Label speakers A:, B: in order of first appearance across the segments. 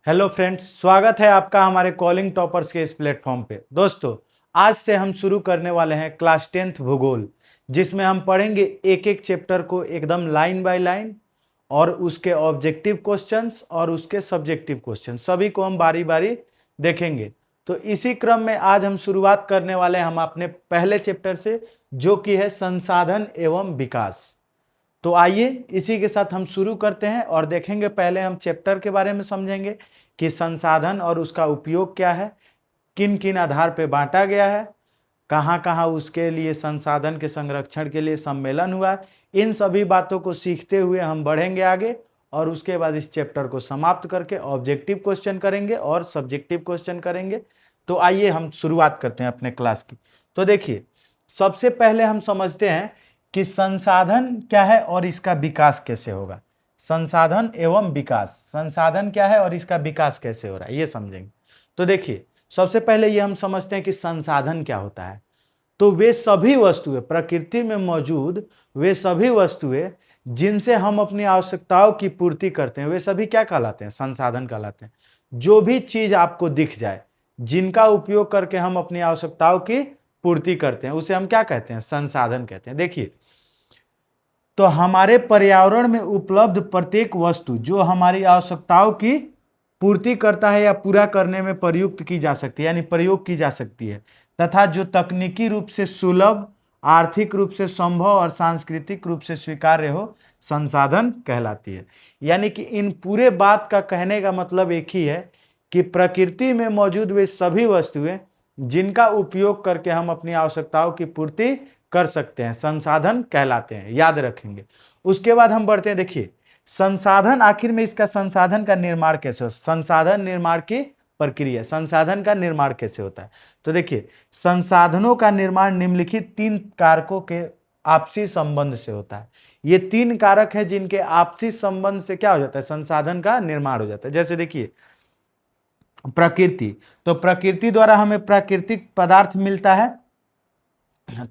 A: Hello friends, स्वागत है आपका हमारे कॉलिंग टॉपर्स के इस प्लेटफॉर्म पे। दोस्तों, आज से हम शुरू करने वाले हैं क्लास 10th भूगोल, जिसमें हम पढ़ेंगे एक एक चैप्टर को एकदम लाइन बाय लाइन, और उसके ऑब्जेक्टिव क्वेश्चंस और उसके सब्जेक्टिव क्वेश्चन सभी को हम बारी बारी देखेंगे। तो इसी क्रम में आज हम शुरुआत करने वाले हैं हम अपने पहले चैप्टर से, जो कि है संसाधन एवं विकास। तो आइए इसी के साथ हम शुरू करते हैं और देखेंगे। पहले हम चैप्टर के बारे में समझेंगे कि संसाधन और उसका उपयोग क्या है, किन किन आधार पर बांटा गया है, कहाँ कहाँ उसके लिए संसाधन के संरक्षण के लिए सम्मेलन हुआ। इन सभी बातों को सीखते हुए हम बढ़ेंगे आगे, और उसके बाद इस चैप्टर को समाप्त करके ऑब्जेक्टिव क्वेश्चन करेंगे और सब्जेक्टिव क्वेश्चन करेंगे। तो आइए हम शुरुआत करते हैं अपने क्लास की। तो देखिए, सबसे पहले हम समझते हैं कि संसाधन क्या है और इसका विकास कैसे होगा। संसाधन एवं विकास, संसाधन क्या है और इसका विकास कैसे हो रहा है, ये समझेंगे। तो देखिए, सबसे पहले ये हम समझते हैं कि संसाधन क्या होता है। तो वे सभी वस्तुएं, प्रकृति में मौजूद वे सभी वस्तुएं जिनसे हम अपनी आवश्यकताओं की पूर्ति करते हैं, वे सभी क्या कहलाते हैं? संसाधन कहलाते हैं। जो भी चीज आपको दिख जाए, जिनका उपयोग करके हम अपनी आवश्यकताओं की पूर्ति करते हैं, उसे हम क्या कहते हैं? संसाधन कहते हैं। देखिए, तो हमारे पर्यावरण में उपलब्ध प्रत्येक वस्तु जो हमारी आवश्यकताओं की पूर्ति करता है या पूरा करने में प्रयुक्त की जा सकती है, यानी प्रयोग की जा सकती है, तथा जो तकनीकी रूप से सुलभ, आर्थिक रूप से संभव और सांस्कृतिक रूप से स्वीकार्य हो, संसाधन कहलाती है। यानी कि इन पूरे बात का कहने का मतलब एक ही है कि प्रकृति में मौजूद वे सभी वस्तुएं जिनका उपयोग करके हम अपनी आवश्यकताओं की पूर्ति कर सकते हैं, संसाधन कहलाते हैं। याद रखेंगे। उसके बाद हम बढ़ते हैं। देखिए, संसाधन, आखिर में इसका संसाधन का निर्माण कैसे हो, संसाधन निर्माण की प्रक्रिया, संसाधन का निर्माण कैसे होता है। तो देखिए, संसाधनों का निर्माण निम्नलिखित 3 कारकों के आपसी संबंध से होता है। ये 3 कारक है जिनके आपसी संबंध से क्या हो जाता है? संसाधन का निर्माण हो जाता है। जैसे देखिए, प्रकृति, तो प्रकृति द्वारा हमें प्राकृतिक पदार्थ मिलता है।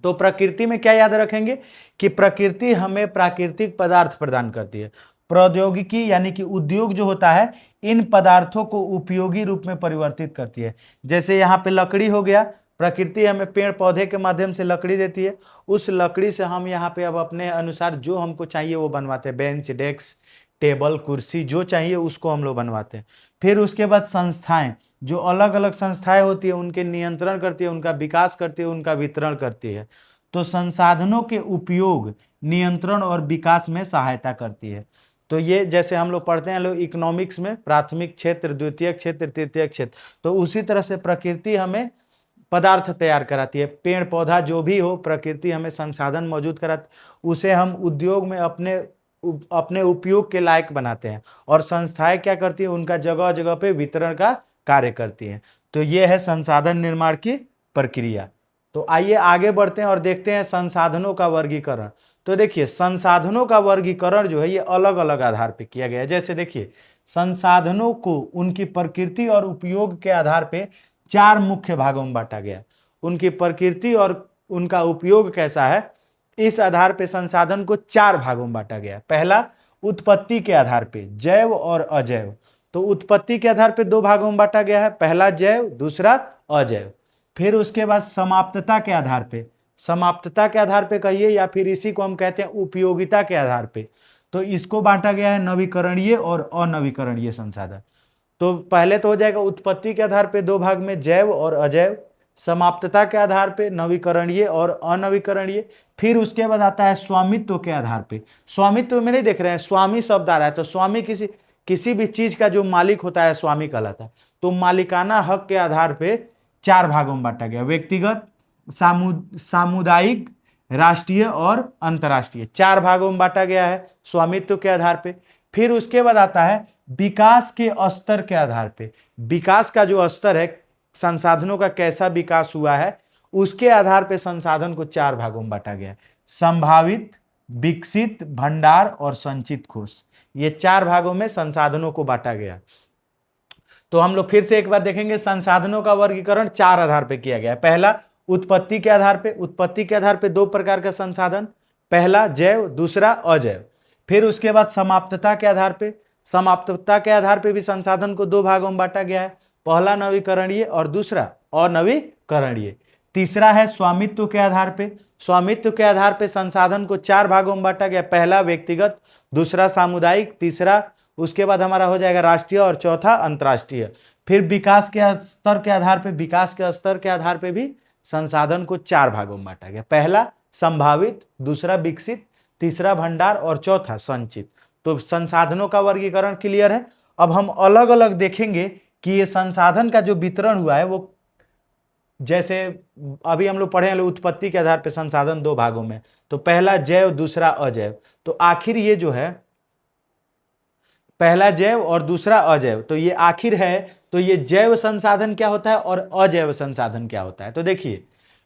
A: तो प्रकृति में क्या याद रखेंगे कि प्रकृति हमें प्राकृतिक पदार्थ प्रदान करती है। प्रौद्योगिकी यानी कि उद्योग जो होता है, इन पदार्थों को उपयोगी रूप में परिवर्तित करती है। जैसे यहाँ पे लकड़ी हो गया, प्रकृति हमें पेड़ पौधे के माध्यम से लकड़ी देती है। उस लकड़ी से हम यहाँ पे अब अपने अनुसार जो हमको चाहिए वो बनवाते हैं। बेंच, डेस्क, टेबल, कुर्सी, जो चाहिए उसको हम लोग बनवाते हैं। फिर उसके बाद संस्थाएं, जो अलग अलग संस्थाएं होती है, उनके नियंत्रण करती है, उनका विकास करती है, उनका वितरण करती है। तो संसाधनों के उपयोग, नियंत्रण और विकास में सहायता करती है। तो ये जैसे हम लोग पढ़ते हैं लोग इकोनॉमिक्स में, प्राथमिक क्षेत्र, द्वितीय क्षेत्र, तृतीय क्षेत्र, तो उसी तरह से प्रकृति हमें पदार्थ तैयार कराती है। पेड़ पौधा जो भी हो, प्रकृति हमें संसाधन मौजूद कराती, उसे हम उद्योग में अपने उपयोग के लायक बनाते हैं, और संस्थाएं क्या करती है? उनका जगह जगह पे वितरण का कार्य करती है। तो ये है संसाधन निर्माण की प्रक्रिया। तो आइए आगे बढ़ते हैं और देखते हैं संसाधनों का वर्गीकरण। तो देखिए, संसाधनों का वर्गीकरण जो है ये अलग अलग आधार पर किया गया है। जैसे देखिए, संसाधनों को उनकी प्रकृति और उपयोग के आधार पर 4 मुख्य भागों में बांटा गया। उनकी प्रकृति और उनका उपयोग कैसा है, इस आधार पर संसाधन को 4 भागों में बांटा गया। पहला, उत्पत्ति के आधार पर, जैव और अजैव। तो उत्पत्ति के आधार पर 2 भागों में बांटा गया है, पहला जैव, दूसरा अजैव। फिर उसके बाद समाप्तता के आधार पे, समाप्तता के आधार पे कहिए, या फिर इसी को हम कहते हैं उपयोगिता के आधार पे, तो इसको बांटा गया है नवीकरणीय और अनवीकरणीय संसाधन। तो पहले तो हो जाएगा उत्पत्ति के आधार पे 2 भाग में, जैव और अजैव। समाप्तता के आधार पे नवीकरणीय और अनवीकरणीय। फिर उसके बाद आता है स्वामित्व के आधार पे। स्वामित्व में नहीं देख रहे हैं, स्वामी शब्द आ रहा है, तो स्वामी किसी भी चीज का जो मालिक होता है स्वामी कहलाता है। तो मालिकाना हक के आधार पे 4 भागों में बांटा गया, व्यक्तिगत, सामुदायिक, राष्ट्रीय और अंतर्राष्ट्रीय। 4 भागों में बांटा गया है स्वामित्व के आधार पे। फिर उसके बाद आता है विकास के स्तर के आधार पे। विकास का जो स्तर है, संसाधनों का कैसा विकास हुआ है, उसके आधार पे संसाधन को 4 भागों में बांटा गया है। संभावित, विकसित, भंडार और संचित कोष। ये 4 भागों में संसाधनों को बांटा गया। तो हम लोग फिर से एक बार देखेंगे, संसाधनों का वर्गीकरण 4 आधार पे किया गया है। पहला, उत्पत्ति के आधार पे। उत्पत्ति के आधार पे 2 प्रकार का संसाधन, पहला जैव, दूसरा अजैव। फिर उसके बाद समाप्तता के आधार पे। समाप्तता के आधार पर भी संसाधन को दो भागों में बांटा गया है, पहला नवीकरणीय और दूसरा अनवीकरणीय। तीसरा है स्वामित्व के आधार पे। स्वामित्व के आधार पे संसाधन को चार भागों में बांटा गया, पहला व्यक्तिगत, दूसरा सामुदायिक, तीसरा उसके बाद हमारा हो जाएगा राष्ट्रीय और चौथा अंतर्राष्ट्रीय। फिर विकास के स्तर के आधार पे, विकास के स्तर के आधार पे भी संसाधन को चार भागों में बांटा गया, पहला संभावित, दूसरा विकसित, तीसरा भंडार और चौथा संचित। तो संसाधनों का वर्गीकरण क्लियर है। अब हम अलग अलग देखेंगे कि ये संसाधन का जो वितरण हुआ है वो, जैसे अभी हम लोग पढ़े हैं उत्पत्ति के आधार पर संसाधन दो भागों में, तो पहला जैव दूसरा अजैव। तो आखिर ये जो है पहला जैव और दूसरा अजैव, तो ये आखिर है, तो ये जैव संसाधन क्या होता है और अजैव संसाधन क्या होता है। तो देखिए,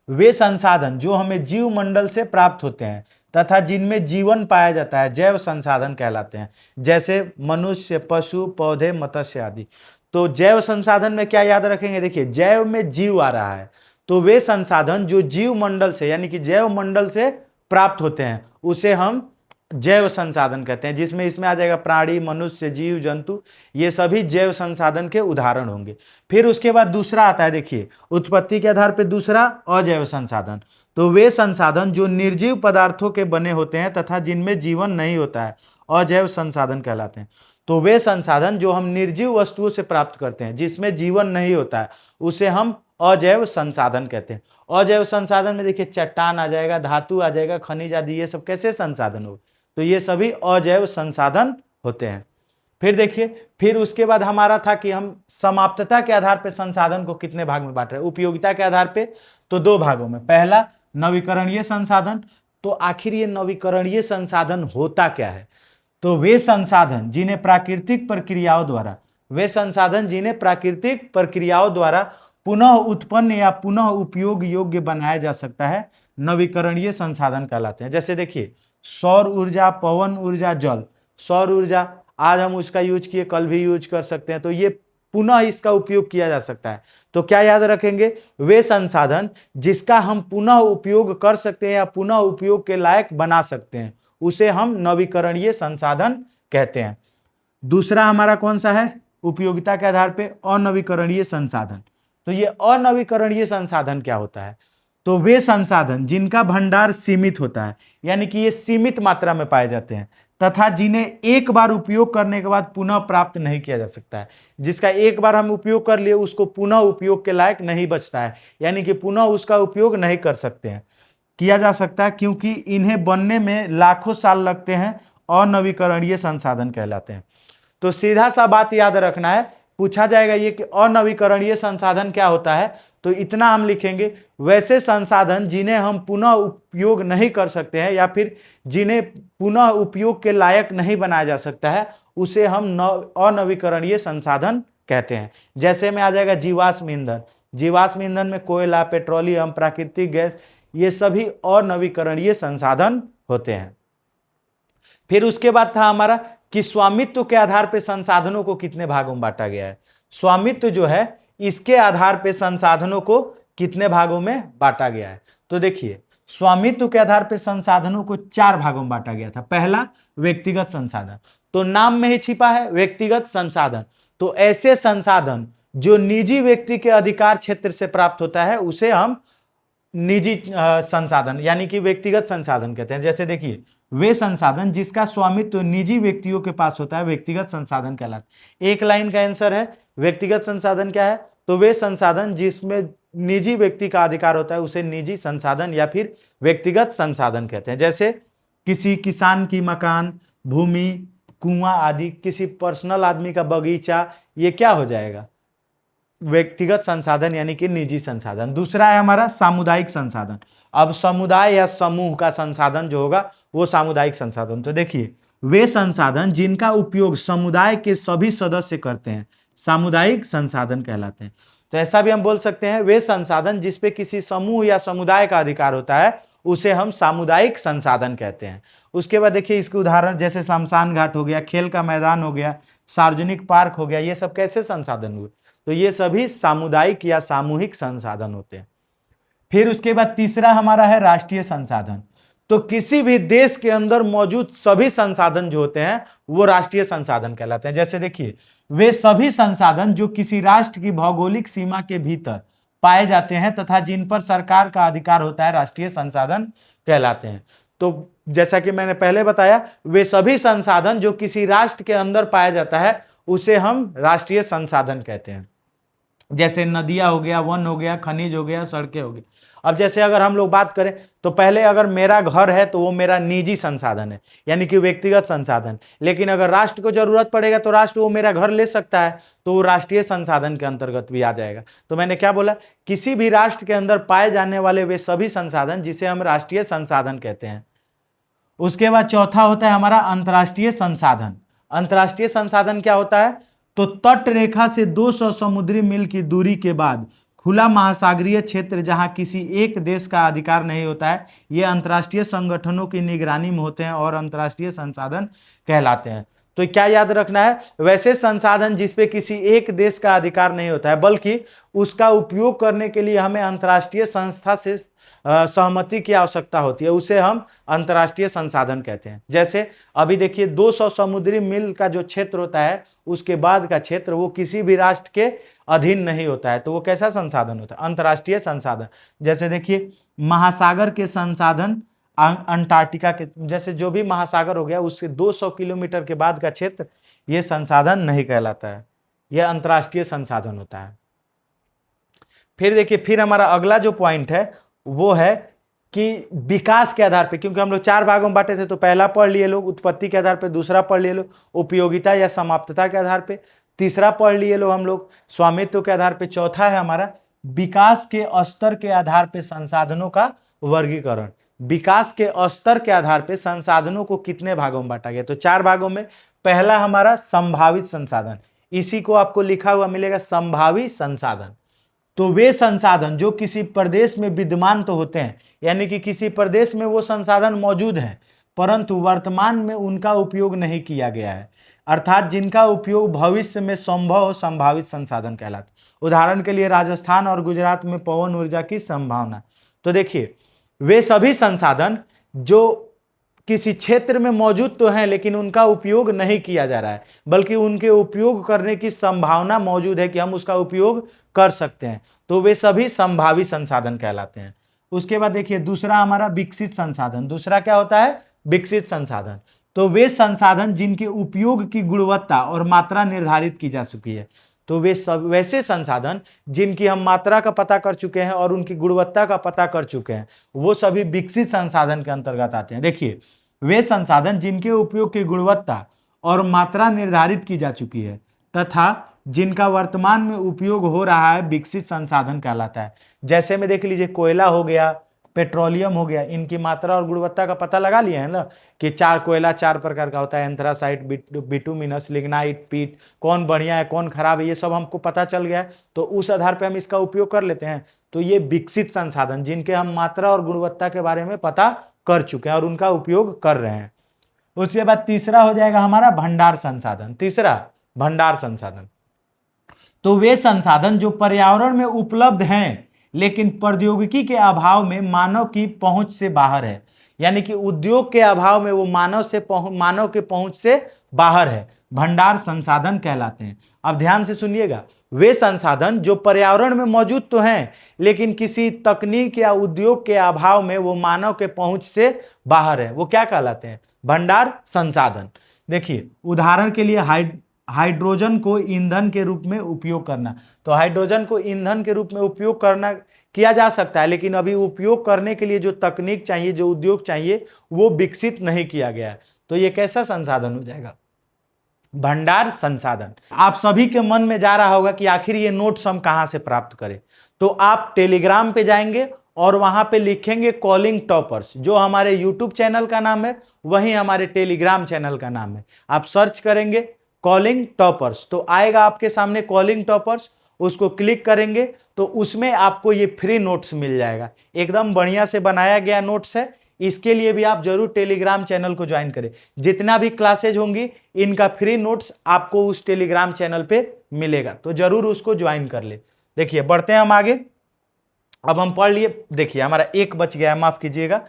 A: वे संसाधन जो हमें जीव मंडल से प्राप्त होते हैं तथा जिनमें जीवन पाया जाता है जैव संसाधन कहलाते हैं, जैसे मनुष्य, पशु, पौधे, मत्स्य आदि। तो जैव संसाधन में क्या याद रखेंगे, देखिए जैव में जीव आ रहा है, तो वे संसाधन जो जीव मंडल से यानी कि जैव मंडल से प्राप्त होते हैं उसे हम जैव संसाधन कहते हैं, जिसमें इसमें आ जाएगा प्राणी, मनुष्य, जीव जंतु, ये सभी जैव संसाधन के उदाहरण होंगे। फिर उसके बाद दूसरा आता है, देखिए उत्पत्ति के आधार पर दूसरा अजैव संसाधन। तो वे संसाधन जो निर्जीव पदार्थों के बने होते हैं तथा जिनमें जीवन नहीं होता है अजैव संसाधन कहलाते हैं। तो वे संसाधन जो हम निर्जीव वस्तुओं से प्राप्त करते हैं जिसमें जीवन नहीं होता है उसे हम अजैव संसाधन कहते हैं। अजैव संसाधन में देखिए चट्टान आ जाएगा, धातु आ जाएगा, खनिज आदि, ये सब कैसे संसाधन हो, तो ये सभी अजैव संसाधन होते हैं। फिर देखिए, फिर उसके बाद हमारा था कि हम समाप्तता के आधार पर संसाधन को कितने भाग में बांट रहे हैं, उपयोगिता के आधार पे तो दो भागों में, पहला नवीकरणीय संसाधन। तो आखिर ये नवीकरणीय संसाधन होता क्या है, तो वे संसाधन जिन्हें प्राकृतिक प्रक्रियाओं द्वारा पुनः उत्पन्न या पुनः उपयोग योग्य बनाया जा सकता है, नवीकरणीय संसाधन कहलाते हैं। जैसे देखिए सौर ऊर्जा, पवन ऊर्जा, जल। सौर ऊर्जा आज हम उसका यूज किए, कल भी यूज कर सकते हैं, तो ये पुनः इसका उपयोग किया जा सकता है। तो क्या याद रखेंगे, वे संसाधन जिसका हम पुनः उपयोग कर सकते हैं या पुनः उपयोग के लायक बना सकते हैं उसे हम नवीकरणीय संसाधन कहते हैं। दूसरा हमारा कौन सा है, उपयोगिता के आधार पर अनवीकरणीय संसाधन। तो ये अनवीकरणीय संसाधन क्या होता है, तो वे संसाधन जिनका भंडार सीमित होता है, यानी कि ये सीमित मात्रा में पाए जाते हैं तथा जिन्हें एक बार उपयोग करने के बाद पुनः प्राप्त नहीं किया जा सकता है। जिसका एक बार हम उपयोग कर लिए उसको पुनः उपयोग के लायक नहीं बचता है, यानी कि पुनः उसका उपयोग नहीं कर सकते हैं, किया जा सकता है, क्योंकि इन्हें बनने में लाखों साल लगते हैं, अनवीकरणीय संसाधन कहलाते हैं। तो सीधा सा बात याद रखना है, पूछा जाएगा ये कि अनवीकरणीय संसाधन क्या होता है, तो इतना हम लिखेंगे, वैसे संसाधन जिन्हें हम पुनः उपयोग नहीं कर सकते हैं या फिर जिन्हें पुनः उपयोग के लायक नहीं बनाया जा सकता है उसे हम अनवीकरणीय संसाधन कहते हैं। जैसे में आ जाएगा जीवाश्म ईंधन। जीवाश्म ईंधन में कोयला, पेट्रोलियम, प्राकृतिक गैस, ये सभी अनवीकरणीय संसाधन होते हैं। फिर उसके बाद था हमारा कि स्वामित्व के आधार पर संसाधनों को कितने भागों में बांटा गया है। स्वामित्व जो है इसके आधार पर संसाधनों को कितने भागों में बांटा गया है, तो देखिए स्वामित्व के आधार पर संसाधनों को चार भागों में बांटा गया था। पहला व्यक्तिगत संसाधन, तो नाम में ही छिपा है व्यक्तिगत संसाधन। तो ऐसे संसाधन जो निजी व्यक्ति के अधिकार क्षेत्र से प्राप्त होता है उसे हम निजी संसाधन यानी कि व्यक्तिगत संसाधन कहते हैं। जैसे देखिए वे संसाधन जिसका स्वामित्व निजी व्यक्तियों के पास होता है व्यक्तिगत संसाधन कहलाते हैं। एक लाइन का आंसर है व्यक्तिगत संसाधन क्या है, तो वे संसाधन जिसमें निजी व्यक्ति का अधिकार होता है उसे निजी संसाधन या फिर व्यक्तिगत संसाधन कहते हैं। जैसे किसी किसान की मकान, भूमि, कुआं आदि, किसी पर्सनल आदमी का बगीचा, ये क्या हो जाएगा, व्यक्तिगत संसाधन यानी कि निजी संसाधन। दूसरा है हमारा सामुदायिक संसाधन। अब समुदाय या समूह का संसाधन जो होगा वो सामुदायिक संसाधन। तो देखिए वे संसाधन जिनका उपयोग समुदाय के सभी सदस्य करते हैं सामुदायिक संसाधन कहलाते हैं। तो ऐसा भी हम बोल सकते हैं वे संसाधन जिस पे किसी समूह या समुदाय का अधिकार होता है उसे हम सामुदायिक संसाधन कहते हैं। उसके बाद देखिए इसके उदाहरण जैसे शमशान घाट हो गया, खेल का मैदान हो गया, सार्वजनिक पार्क हो गया, ये सब कैसे संसाधन हुए, तो ये सभी सामुदायिक या सामूहिक संसाधन होते हैं। फिर उसके बाद तीसरा हमारा है राष्ट्रीय संसाधन। तो किसी भी देश के अंदर मौजूद सभी संसाधन जो होते हैं वो राष्ट्रीय संसाधन कहलाते हैं। जैसे देखिए, वे सभी संसाधन जो किसी राष्ट्र की भौगोलिक सीमा के भीतर पाए जाते हैं तथा जिन पर सरकार का अधिकार होता है राष्ट्रीय संसाधन कहलाते हैं। तो जैसा कि मैंने पहले बताया, वे सभी संसाधन जो किसी राष्ट्र के अंदर पाया जाता है उसे हम राष्ट्रीय संसाधन कहते हैं। जैसे नदियां हो गया, वन हो गया, खनिज हो गया, सड़कें हो गई। अब जैसे अगर हम लोग बात करें तो पहले अगर मेरा घर है तो वो मेरा निजी संसाधन है, यानी कि व्यक्तिगत संसाधन। लेकिन अगर राष्ट्र को जरूरत पड़ेगा तो राष्ट्र वो मेरा घर ले सकता है, तो वो राष्ट्रीय संसाधन के अंतर्गत भी आ जाएगा। तो मैंने क्या बोला, किसी भी राष्ट्र के अंदर पाए जाने वाले वे सभी संसाधन जिसे हम राष्ट्रीय संसाधन कहते हैं। उसके बाद चौथा होता है हमारा अंतर्राष्ट्रीय संसाधन। अंतर्राष्ट्रीय संसाधन क्या होता है, तो तट रेखा से 200 समुद्री मील की दूरी के बाद खुला महासागरीय क्षेत्र जहां किसी एक देश का अधिकार नहीं होता है, ये अंतर्राष्ट्रीय संगठनों की निगरानी में होते हैं और अंतर्राष्ट्रीय संसाधन कहलाते हैं। तो क्या याद रखना है, वैसे संसाधन जिसपे किसी एक देश का अधिकार नहीं होता है बल्कि उसका उपयोग करने के लिए हमें अंतर्राष्ट्रीय संस्था से सहमति की आवश्यकता होती है, उसे हम अंतर्राष्ट्रीय संसाधन कहते हैं। जैसे अभी देखिए 200 समुद्री मील का जो क्षेत्र होता है उसके बाद का क्षेत्र वो किसी भी राष्ट्र के अधीन नहीं होता है, तो वो कैसा संसाधन होता है, अंतर्राष्ट्रीय संसाधन। जैसे देखिए महासागर के संसाधन, अंटार्कटिका के, जैसे जो भी महासागर हो गया उससे 200 किलोमीटर के बाद का क्षेत्र ये संसाधन नहीं कहलाता है, यह अंतर्राष्ट्रीय संसाधन होता है। फिर देखिए, फिर हमारा अगला जो पॉइंट है वो है कि विकास के आधार पे, क्योंकि हम लोग 4 भागों में बांटे थे, तो पहला पढ़ लिए लोग उत्पत्ति के आधार पे, दूसरा पढ़ लिए लोग उपयोगिता या समाप्तता के आधार पे, तीसरा पढ़ लिए लोग हम लोग स्वामित्व के आधार पे, चौथा है हमारा विकास के स्तर के आधार पे संसाधनों का वर्गीकरण। विकास के स्तर के आधार पे संसाधनों को कितने भागों में बांटा गया, तो 4 भागों में। पहला हमारा संभावित संसाधन, इसी को आपको लिखा हुआ मिलेगा संभावित संसाधन। तो वे संसाधन जो किसी प्रदेश में विद्यमान तो होते हैं, यानी कि किसी प्रदेश में वो संसाधन मौजूद हैं परंतु वर्तमान में उनका उपयोग नहीं किया गया है, अर्थात जिनका उपयोग भविष्य में संभव हो, संभावित संसाधन कहलाते। उदाहरण के लिए राजस्थान और गुजरात में पवन ऊर्जा की संभावना। तो देखिए, वे सभी संसाधन जो किसी क्षेत्र में मौजूद तो हैं लेकिन उनका उपयोग नहीं किया जा रहा है, बल्कि उनके उपयोग करने की संभावना मौजूद है कि हम उसका उपयोग कर सकते हैं, तो वे सभी संभावित संसाधन कहलाते हैं। उसके बाद देखिए दूसरा हमारा विकसित संसाधन। दूसरा क्या होता है, विकसित संसाधन। तो वे संसाधन जिनके उपयोग की गुणवत्ता और मात्रा निर्धारित की जा चुकी है, तो वे सब वैसे संसाधन जिनकी हम मात्रा का पता कर चुके हैं और उनकी गुणवत्ता का पता कर चुके हैं, वो सभी विकसित संसाधन के अंतर्गत आते हैं। देखिए, वे संसाधन जिनके उपयोग की गुणवत्ता और मात्रा निर्धारित की जा चुकी है तथा जिनका वर्तमान में उपयोग हो रहा है विकसित संसाधन कहलाता है। जैसे में देख लीजिए कोयला हो गया, पेट्रोलियम हो गया, इनकी मात्रा और गुणवत्ता का पता लगा लिया है ना कि कोयला 4 प्रकार का होता है, एंथ्रासाइट, बिटुमिनस, लिग्नाइट, पीट, कौन बढ़िया है कौन खराब है ये सब हमको पता चल गया है, तो उस आधार पर हम इसका उपयोग कर लेते हैं। तो ये विकसित संसाधन जिनके हम मात्रा और गुणवत्ता के बारे में पता कर चुके हैं और उनका उपयोग कर रहे हैं। उसके बाद तीसरा हो जाएगा हमारा भंडार संसाधन। तीसरा भंडार संसाधन, तो वे संसाधन जो पर्यावरण में उपलब्ध हैं लेकिन प्रौद्योगिकी के अभाव में मानव की पहुंच से बाहर है, यानी कि उद्योग के अभाव में वो मानव के पहुंच से बाहर है, भंडार संसाधन कहलाते हैं। अब ध्यान से सुनिएगा, वे संसाधन जो पर्यावरण में मौजूद तो हैं लेकिन किसी तकनीक या उद्योग के अभाव में वो मानव के पहुंच से बाहर है, वो क्या कहलाते हैं, भंडार संसाधन। देखिए उदाहरण के लिए हाइड्रोजन को ईंधन के रूप में उपयोग करना, तो हाइड्रोजन को ईंधन के रूप में उपयोग करना किया जा सकता है, लेकिन अभी उपयोग करने के लिए जो तकनीक चाहिए, जो उद्योग चाहिए, वो विकसित नहीं किया गया है, तो ये कैसा संसाधन हो जाएगा, भंडार संसाधन। आप सभी के मन में जा रहा होगा कि आखिर ये नोट्स हम कहां से प्राप्त करें, तो आप टेलीग्राम पे जाएंगे और वहां पे लिखेंगे कॉलिंग टॉपर्स, जो हमारे यूट्यूब चैनल का नाम है वही हमारे टेलीग्राम चैनल का नाम है। आप सर्च करेंगे कॉलिंग टॉपर्स तो आएगा आपके सामने कॉलिंग टॉपर्स, उसको क्लिक करेंगे तो उसमें आपको ये फ्री नोट्स मिल जाएगा, एकदम बढ़िया से बनाया गया नोट्स है। इसके लिए भी आप जरूर टेलीग्राम चैनल को ज्वाइन करें, जितना भी क्लासेज होंगी इनका फ्री नोट्स आपको उस टेलीग्राम चैनल पे मिलेगा, तो जरूर उसको ज्वाइन कर ले। देखिए बढ़ते हैं हम आगे। अब हम पढ़ लिए, देखिए हमारा 1 बच गया है, माफ कीजिएगा,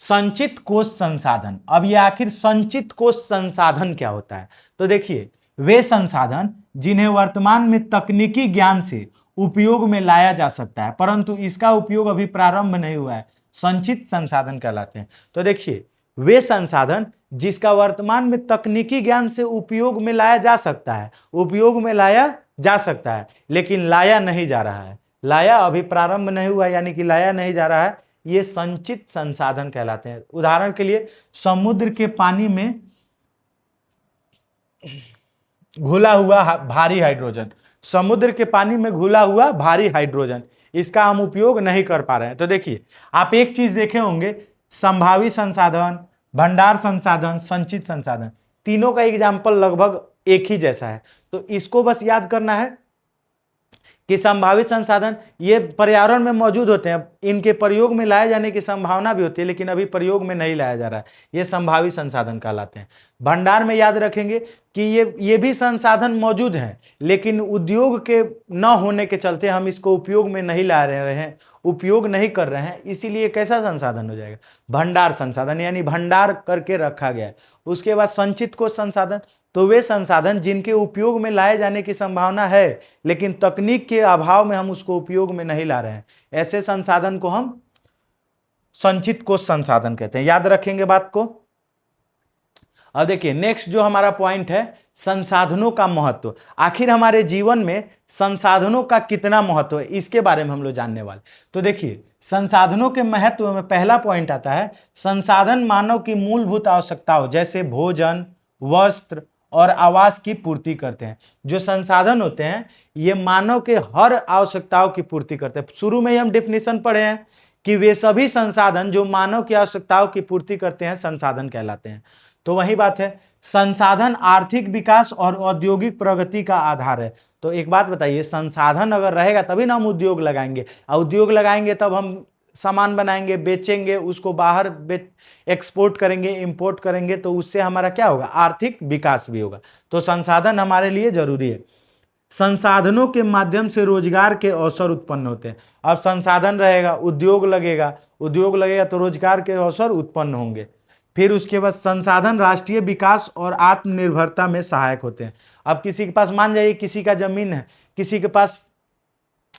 A: संचित कोश संसाधन। अब ये आखिर संचित कोश संसाधन क्या होता है? तो देखिए, वे संसाधन जिन्हें वर्तमान में तकनीकी ज्ञान से उपयोग में लाया जा सकता है परंतु इसका उपयोग अभी प्रारंभ नहीं हुआ है, संचित संसाधन कहलाते हैं। तो देखिए, वे संसाधन जिसका वर्तमान में तकनीकी ज्ञान से उपयोग में लाया जा सकता है, उपयोग में लाया जा सकता है लेकिन लाया नहीं जा रहा है, लाया अभी प्रारंभ नहीं हुआ यानी कि लाया नहीं जा रहा है, ये संचित संसाधन कहलाते हैं। उदाहरण के लिए, समुद्र के पानी में घुला हुआ भारी हाइड्रोजन, समुद्र के पानी में घुला हुआ भारी हाइड्रोजन, इसका हम उपयोग नहीं कर पा रहे हैं। तो देखिए, आप एक चीज देखे होंगे, संभावी संसाधन, भंडार संसाधन, संचित संसाधन, तीनों का एग्जाम्पल लगभग एक ही जैसा है। तो इसको बस याद करना है कि संभावित संसाधन ये पर्यावरण में मौजूद होते हैं, इनके प्रयोग में लाए जाने की संभावना भी होती है लेकिन अभी प्रयोग में नहीं लाया जा रहा है, ये संभावित संसाधन कहलाते हैं। भंडार में याद रखेंगे कि ये भी संसाधन मौजूद हैं लेकिन उद्योग के न होने के चलते हम इसको उपयोग में नहीं ला रहे हैं, उपयोग नहीं कर रहे हैं, इसीलिए कैसा संसाधन हो जाएगा? भंडार संसाधन, यानी भंडार करके रखा गया है। उसके बाद संचित कोश संसाधन, तो वे संसाधन जिनके उपयोग में लाए जाने की संभावना है लेकिन तकनीक के अभाव में हम उसको उपयोग में नहीं ला रहे हैं, ऐसे संसाधन को हम संचित कोश संसाधन कहते हैं। याद रखेंगे बात को। अब देखिए, नेक्स्ट जो हमारा पॉइंट है, संसाधनों का महत्व। आखिर हमारे जीवन में संसाधनों का कितना महत्व है, इसके बारे में हम लोग जानने वाले। तो देखिए, संसाधनों के महत्व में पहला पॉइंट आता है, संसाधन मानव की मूलभूत आवश्यकताओं जैसे भोजन, वस्त्र और आवास की पूर्ति करते हैं। जो संसाधन होते हैं ये मानव के हर आवश्यकताओं की पूर्ति करते हैं। शुरू में ही हम डेफिनेशन पढ़े हैं कि वे सभी संसाधन जो मानव की आवश्यकताओं की पूर्ति करते हैं संसाधन कहलाते हैं। तो वही बात है, संसाधन आर्थिक विकास और औद्योगिक प्रगति का आधार है। तो एक बात बताइए, संसाधन अगर रहेगा तभी ना हम उद्योग लगाएंगे, उद्योग लगाएंगे तब हम सामान बनाएंगे, बेचेंगे, उसको बाहर एक्सपोर्ट करेंगे, इंपोर्ट करेंगे, तो उससे हमारा क्या होगा? आर्थिक विकास भी होगा। तो संसाधन हमारे लिए जरूरी है। संसाधनों के माध्यम से रोजगार के अवसर उत्पन्न होते हैं। अब संसाधन रहेगा, उद्योग लगेगा, उद्योग लगेगा तो रोजगार के अवसर उत्पन्न होंगे। फिर उसके बाद संसाधन राष्ट्रीय विकास और आत्मनिर्भरता में सहायक होते हैं। अब किसी के पास, मान जाइए किसी का जमीन है, किसी के पास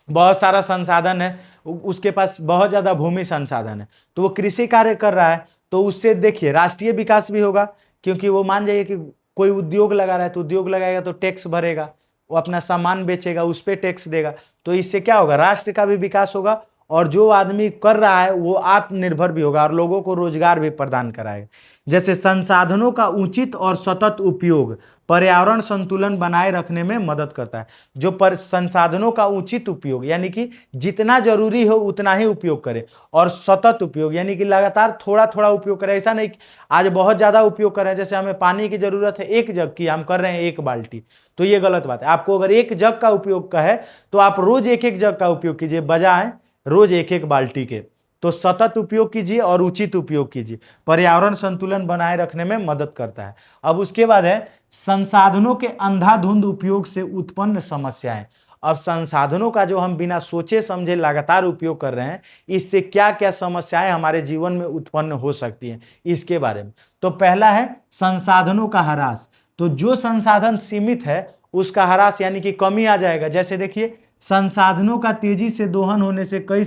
A: बहुत सारा संसाधन है, उसके पास बहुत ज्यादा भूमि संसाधन है, तो वो कृषि कार्य कर रहा है, तो उससे देखिए राष्ट्रीय विकास भी होगा, क्योंकि वो मान जाइए कि कोई उद्योग लगा रहा है तो उद्योग लगाएगा तो टैक्स भरेगा, वो अपना सामान बेचेगा, उस पर टैक्स देगा, तो इससे क्या होगा? राष्ट्र का भी विकास होगा और जो आदमी कर रहा है वो आत्मनिर्भर भी होगा और लोगों को रोजगार भी प्रदान कराएगा। जैसे संसाधनों का उचित और सतत उपयोग पर्यावरण संतुलन बनाए रखने में मदद करता है। जो संसाधनों का उचित उपयोग यानी कि जितना जरूरी हो उतना ही उपयोग करें, और सतत उपयोग यानी कि लगातार थोड़ा थोड़ा उपयोग करें। ऐसा नहीं कि आज बहुत ज्यादा उपयोग कर रहे हैं, जैसे हमें पानी की जरूरत है 1 जग की, हम कर रहे हैं 1 बाल्टी, तो ये गलत बात है। आपको अगर 1 जग का उपयोग का है तो आप रोज 1 जग का उपयोग कीजिए, बजाय रोज 1 बाल्टी के। तो सतत उपयोग कीजिए और उचित उपयोग कीजिए, पर्यावरण संतुलन बनाए रखने में मदद करता है। अब उसके बाद है संसाधनों के अंधाधुंध उपयोग से उत्पन्न समस्याएं। अब संसाधनों का जो हम बिना सोचे समझे लगातार उपयोग कर रहे हैं, इससे क्या क्या समस्याएं हमारे जीवन में उत्पन्न हो सकती हैं, इसके बारे में। तो पहला है संसाधनों का ह्रास। तो जो संसाधन सीमित है उसका ह्रास यानी कि कमी आ जाएगा। जैसे देखिए, संसाधनों का तेजी से दोहन होने से कई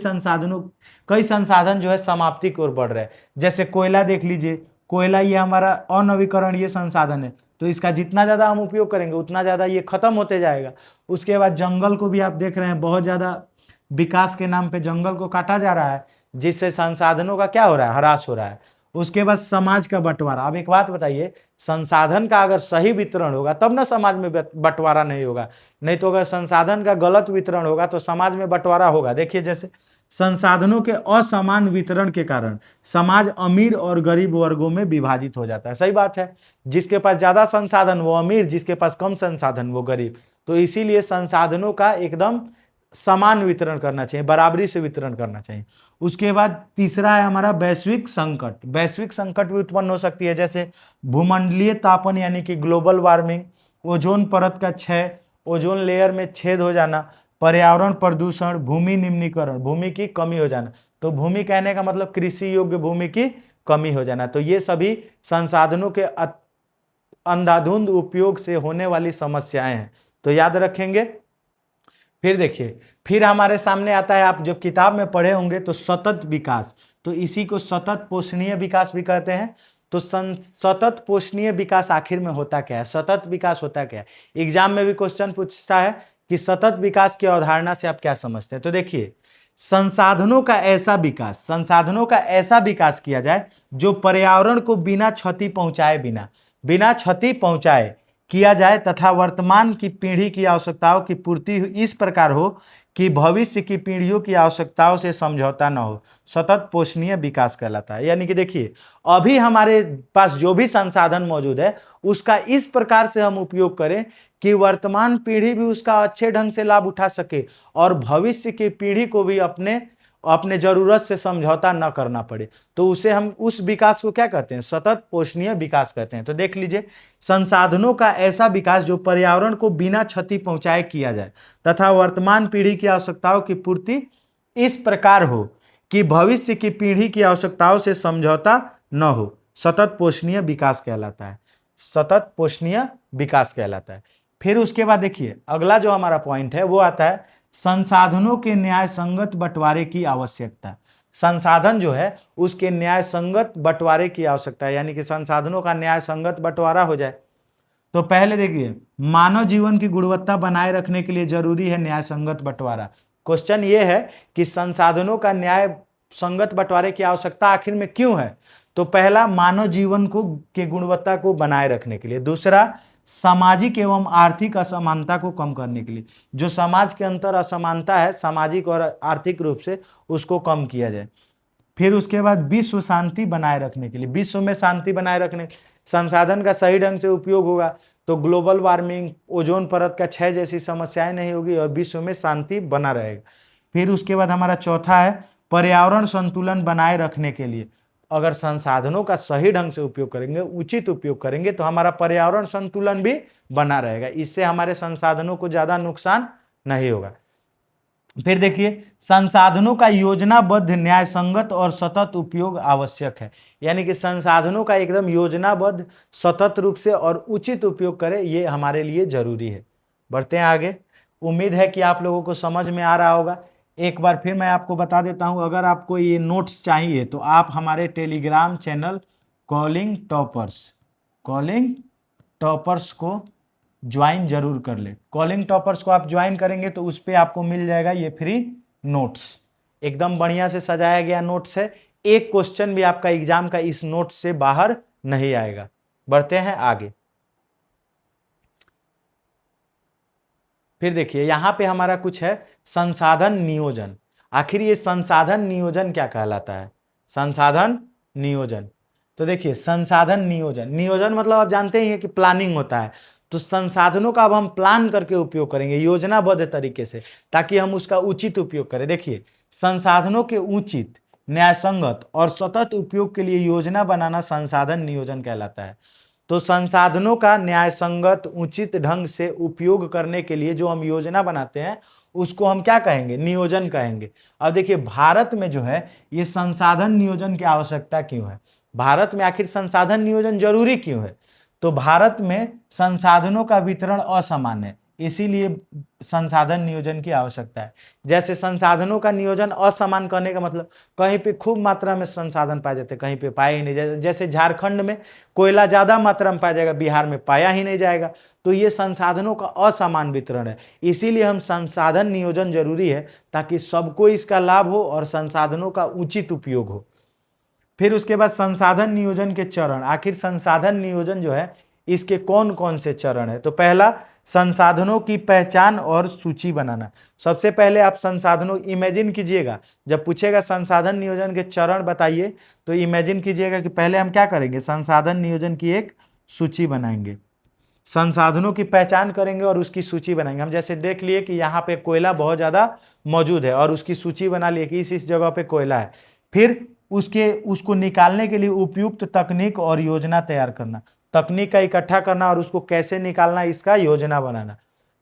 A: संसाधन जो है समाप्ति की ओर बढ़ रहे हैं। जैसे कोयला देख लीजिए, कोयला ये हमारा अनवीकरणीय संसाधन है, तो इसका जितना ज्यादा हम उपयोग करेंगे उतना ज्यादा ये खत्म होते जाएगा। उसके बाद जंगल को भी आप देख रहे हैं, बहुत ज्यादा विकास के नाम पे जंगल को काटा जा रहा है, जिससे संसाधनों का क्या हो रहा है? ह्रास हो रहा है। उसके बाद समाज का बंटवारा। अब एक बात बताइए, संसाधन का अगर सही वितरण होगा तब ना समाज में बंटवारा नहीं होगा, नहीं तो अगर संसाधन का गलत वितरण होगा तो समाज में बंटवारा होगा। देखिए, जैसे संसाधनों के असमान वितरण के कारण समाज अमीर और गरीब वर्गों में विभाजित हो जाता है। सही बात है, जिसके पास ज्यादा संसाधन वो अमीर, जिसके पास कम संसाधन वो गरीब। तो इसीलिए संसाधनों का एकदम समान वितरण करना चाहिए, बराबरी से वितरण करना चाहिए। उसके बाद तीसरा है हमारा वैश्विक संकट। वैश्विक संकट भी उत्पन्न हो सकती है, जैसे भूमंडलीय तापन यानी कि ग्लोबल वार्मिंग, ओजोन परत का क्षय, ओजोन लेयर में छेद हो जाना, पर्यावरण प्रदूषण, भूमि निम्नीकरण, भूमि की कमी हो जाना। तो भूमि कहने का मतलब कृषि योग्य भूमि की कमी हो जाना। तो ये सभी संसाधनों के अंधाधुंध उपयोग से होने वाली समस्याएं हैं, तो याद रखेंगे। फिर देखिए, फिर हमारे सामने आता है, आप जब किताब में पढ़े होंगे तो सतत विकास, तो इसी को सतत पोषणीय विकास भी कहते हैं। तो सतत पोषणीय विकास आखिर में होता क्या है, सतत विकास होता क्या है। एग्जाम में भी क्वेश्चन पूछता है कि सतत विकास की अवधारणा से आप क्या समझते हैं। तो देखिए, संसाधनों का ऐसा विकास किया जाए जो पर्यावरण को बिना क्षति पहुंचाए किया जाए तथा वर्तमान की पीढ़ी की आवश्यकताओं की पूर्ति इस प्रकार हो कि भविष्य की पीढ़ियों की आवश्यकताओं से समझौता न हो, सतत पोषणीय विकास कहलाता है। यानी कि देखिए, अभी हमारे पास जो भी संसाधन मौजूद है उसका इस प्रकार से हम उपयोग करें कि वर्तमान पीढ़ी भी उसका अच्छे ढंग से लाभ उठा सके और भविष्य की पीढ़ी को भी अपने जरूरत से समझौता न करना पड़े। तो उसे हम उस विकास को क्या कहते हैं, सतत पोषणीय विकास कहते हैं। तो देख लीजिए, संसाधनों का ऐसा विकास जो पर्यावरण को बिना क्षति पहुंचाए किया जाए तथा वर्तमान पीढ़ी की आवश्यकताओं की पूर्ति इस प्रकार हो कि भविष्य की पीढ़ी की आवश्यकताओं से समझौता न हो, सतत पोषणीय विकास कहलाता है। सतत पोषणीय विकास कहलाता है। फिर उसके बाद देखिए, अगला जो हमारा पॉइंट है वो आता है संसाधनों के न्याय संगत बंटवारे की आवश्यकता। संसाधन जो है उसके न्याय संगत बंटवारे की आवश्यकता है, यानी कि संसाधनों का न्याय संगत बंटवारा हो जाए। तो पहले देखिए, मानव जीवन की गुणवत्ता बनाए रखने के लिए जरूरी है न्याय संगत बंटवारा। क्वेश्चन ये है कि संसाधनों का न्याय संगत बंटवारे की आवश्यकता आखिर में क्यों है। तो पहला, मानव जीवन के गुणवत्ता को बनाए रखने के लिए। दूसरा, सामाजिक एवं आर्थिक असमानता को कम करने के लिए। जो समाज के अंतर असमानता है सामाजिक और आर्थिक रूप से, उसको कम किया जाए। फिर उसके बाद विश्व शांति बनाए रखने के लिए, विश्व में शांति बनाए रखने, संसाधन का सही ढंग से उपयोग होगा तो ग्लोबल वार्मिंग, ओजोन परत का क्षय जैसी समस्याएं नहीं होगी और विश्व में शांति बना रहेगा। फिर उसके बाद हमारा चौथा है पर्यावरण संतुलन बनाए रखने के लिए। अगर संसाधनों का सही ढंग से उपयोग करेंगे, उचित उपयोग करेंगे, तो हमारा पर्यावरण संतुलन भी बना रहेगा, इससे हमारे संसाधनों को ज्यादा नुकसान नहीं होगा। फिर देखिए, संसाधनों का योजनाबद्ध, न्याय संगत और सतत उपयोग आवश्यक है। यानी कि संसाधनों का एकदम योजनाबद्ध, सतत रूप से और उचित उपयोग करें, ये हमारे लिए जरूरी है। बढ़ते हैं आगे। उम्मीद है कि आप लोगों को समझ में आ रहा होगा। एक बार फिर मैं आपको बता देता हूं, अगर आपको ये नोट्स चाहिए तो आप हमारे टेलीग्राम चैनल कॉलिंग टॉपर्स को ज्वाइन जरूर कर ले। कॉलिंग टॉपर्स को आप ज्वाइन करेंगे तो उस पर आपको मिल जाएगा ये फ्री नोट्स, एकदम बढ़िया से सजाया गया नोट्स है। एक क्वेश्चन भी आपका एग्जाम का इस नोट से बाहर नहीं आएगा। बढ़ते हैं आगे। फिर देखिए, यहां पे हमारा कुछ है संसाधन नियोजन। आखिर ये संसाधन नियोजन क्या कहलाता है, संसाधन नियोजन। तो देखिए, संसाधन नियोजन मतलब आप जानते ही हैं कि प्लानिंग होता है। तो संसाधनों का अब हम प्लान करके उपयोग करेंगे योजनाबद्ध तरीके से, ताकि हम उसका उचित उपयोग करें। देखिए, संसाधनों के उचित, न्यायसंगत और सतत उपयोग के लिए योजना बनाना संसाधन नियोजन कहलाता है। तो संसाधनों का न्याय संगत, उचित ढंग से उपयोग करने के लिए जो हम योजना बनाते हैं उसको हम क्या कहेंगे, नियोजन कहेंगे। अब देखिए, भारत में जो है ये संसाधन नियोजन की आवश्यकता क्यों है, भारत में आखिर संसाधन नियोजन जरूरी क्यों है। तो भारत में संसाधनों का वितरण असमान है, इसीलिए संसाधन नियोजन की आवश्यकता है। जैसे संसाधनों का नियोजन असमान करने का मतलब, कहीं पे खूब मात्रा में संसाधन पाए जाते, कहीं पे पाए ही नहीं। जैसे झारखंड में कोयला ज्यादा मात्रा में पाया जाएगा, बिहार में पाया ही नहीं जाएगा। तो ये संसाधनों का असमान वितरण है, इसीलिए हम संसाधन नियोजन जरूरी है, ताकि सबको इसका लाभ हो और संसाधनों का उचित उपयोग हो। फिर उसके बाद संसाधन नियोजन के चरण। आखिर संसाधन नियोजन जो है इसके कौन कौन से चरण है। तो पहला, संसाधनों की पहचान और सूची बनाना। सबसे पहले आप संसाधनों, इमेजिन कीजिएगा, जब पूछेगा संसाधन नियोजन के चरण बताइए, तो इमेजिन कीजिएगा कि पहले हम क्या करेंगे, संसाधन नियोजन की एक सूची बनाएंगे, संसाधनों की पहचान करेंगे और उसकी सूची बनाएंगे। हम जैसे देख लिए कि यहाँ पे कोयला बहुत ज्यादा मौजूद है और उसकी सूची बना लिए कि इस जगह पे कोयला है। फिर उसको निकालने के लिए उपयुक्त तकनीक और योजना तैयार करना, तकनीक का इकट्ठा करना और उसको कैसे निकालना, इसका योजना बनाना।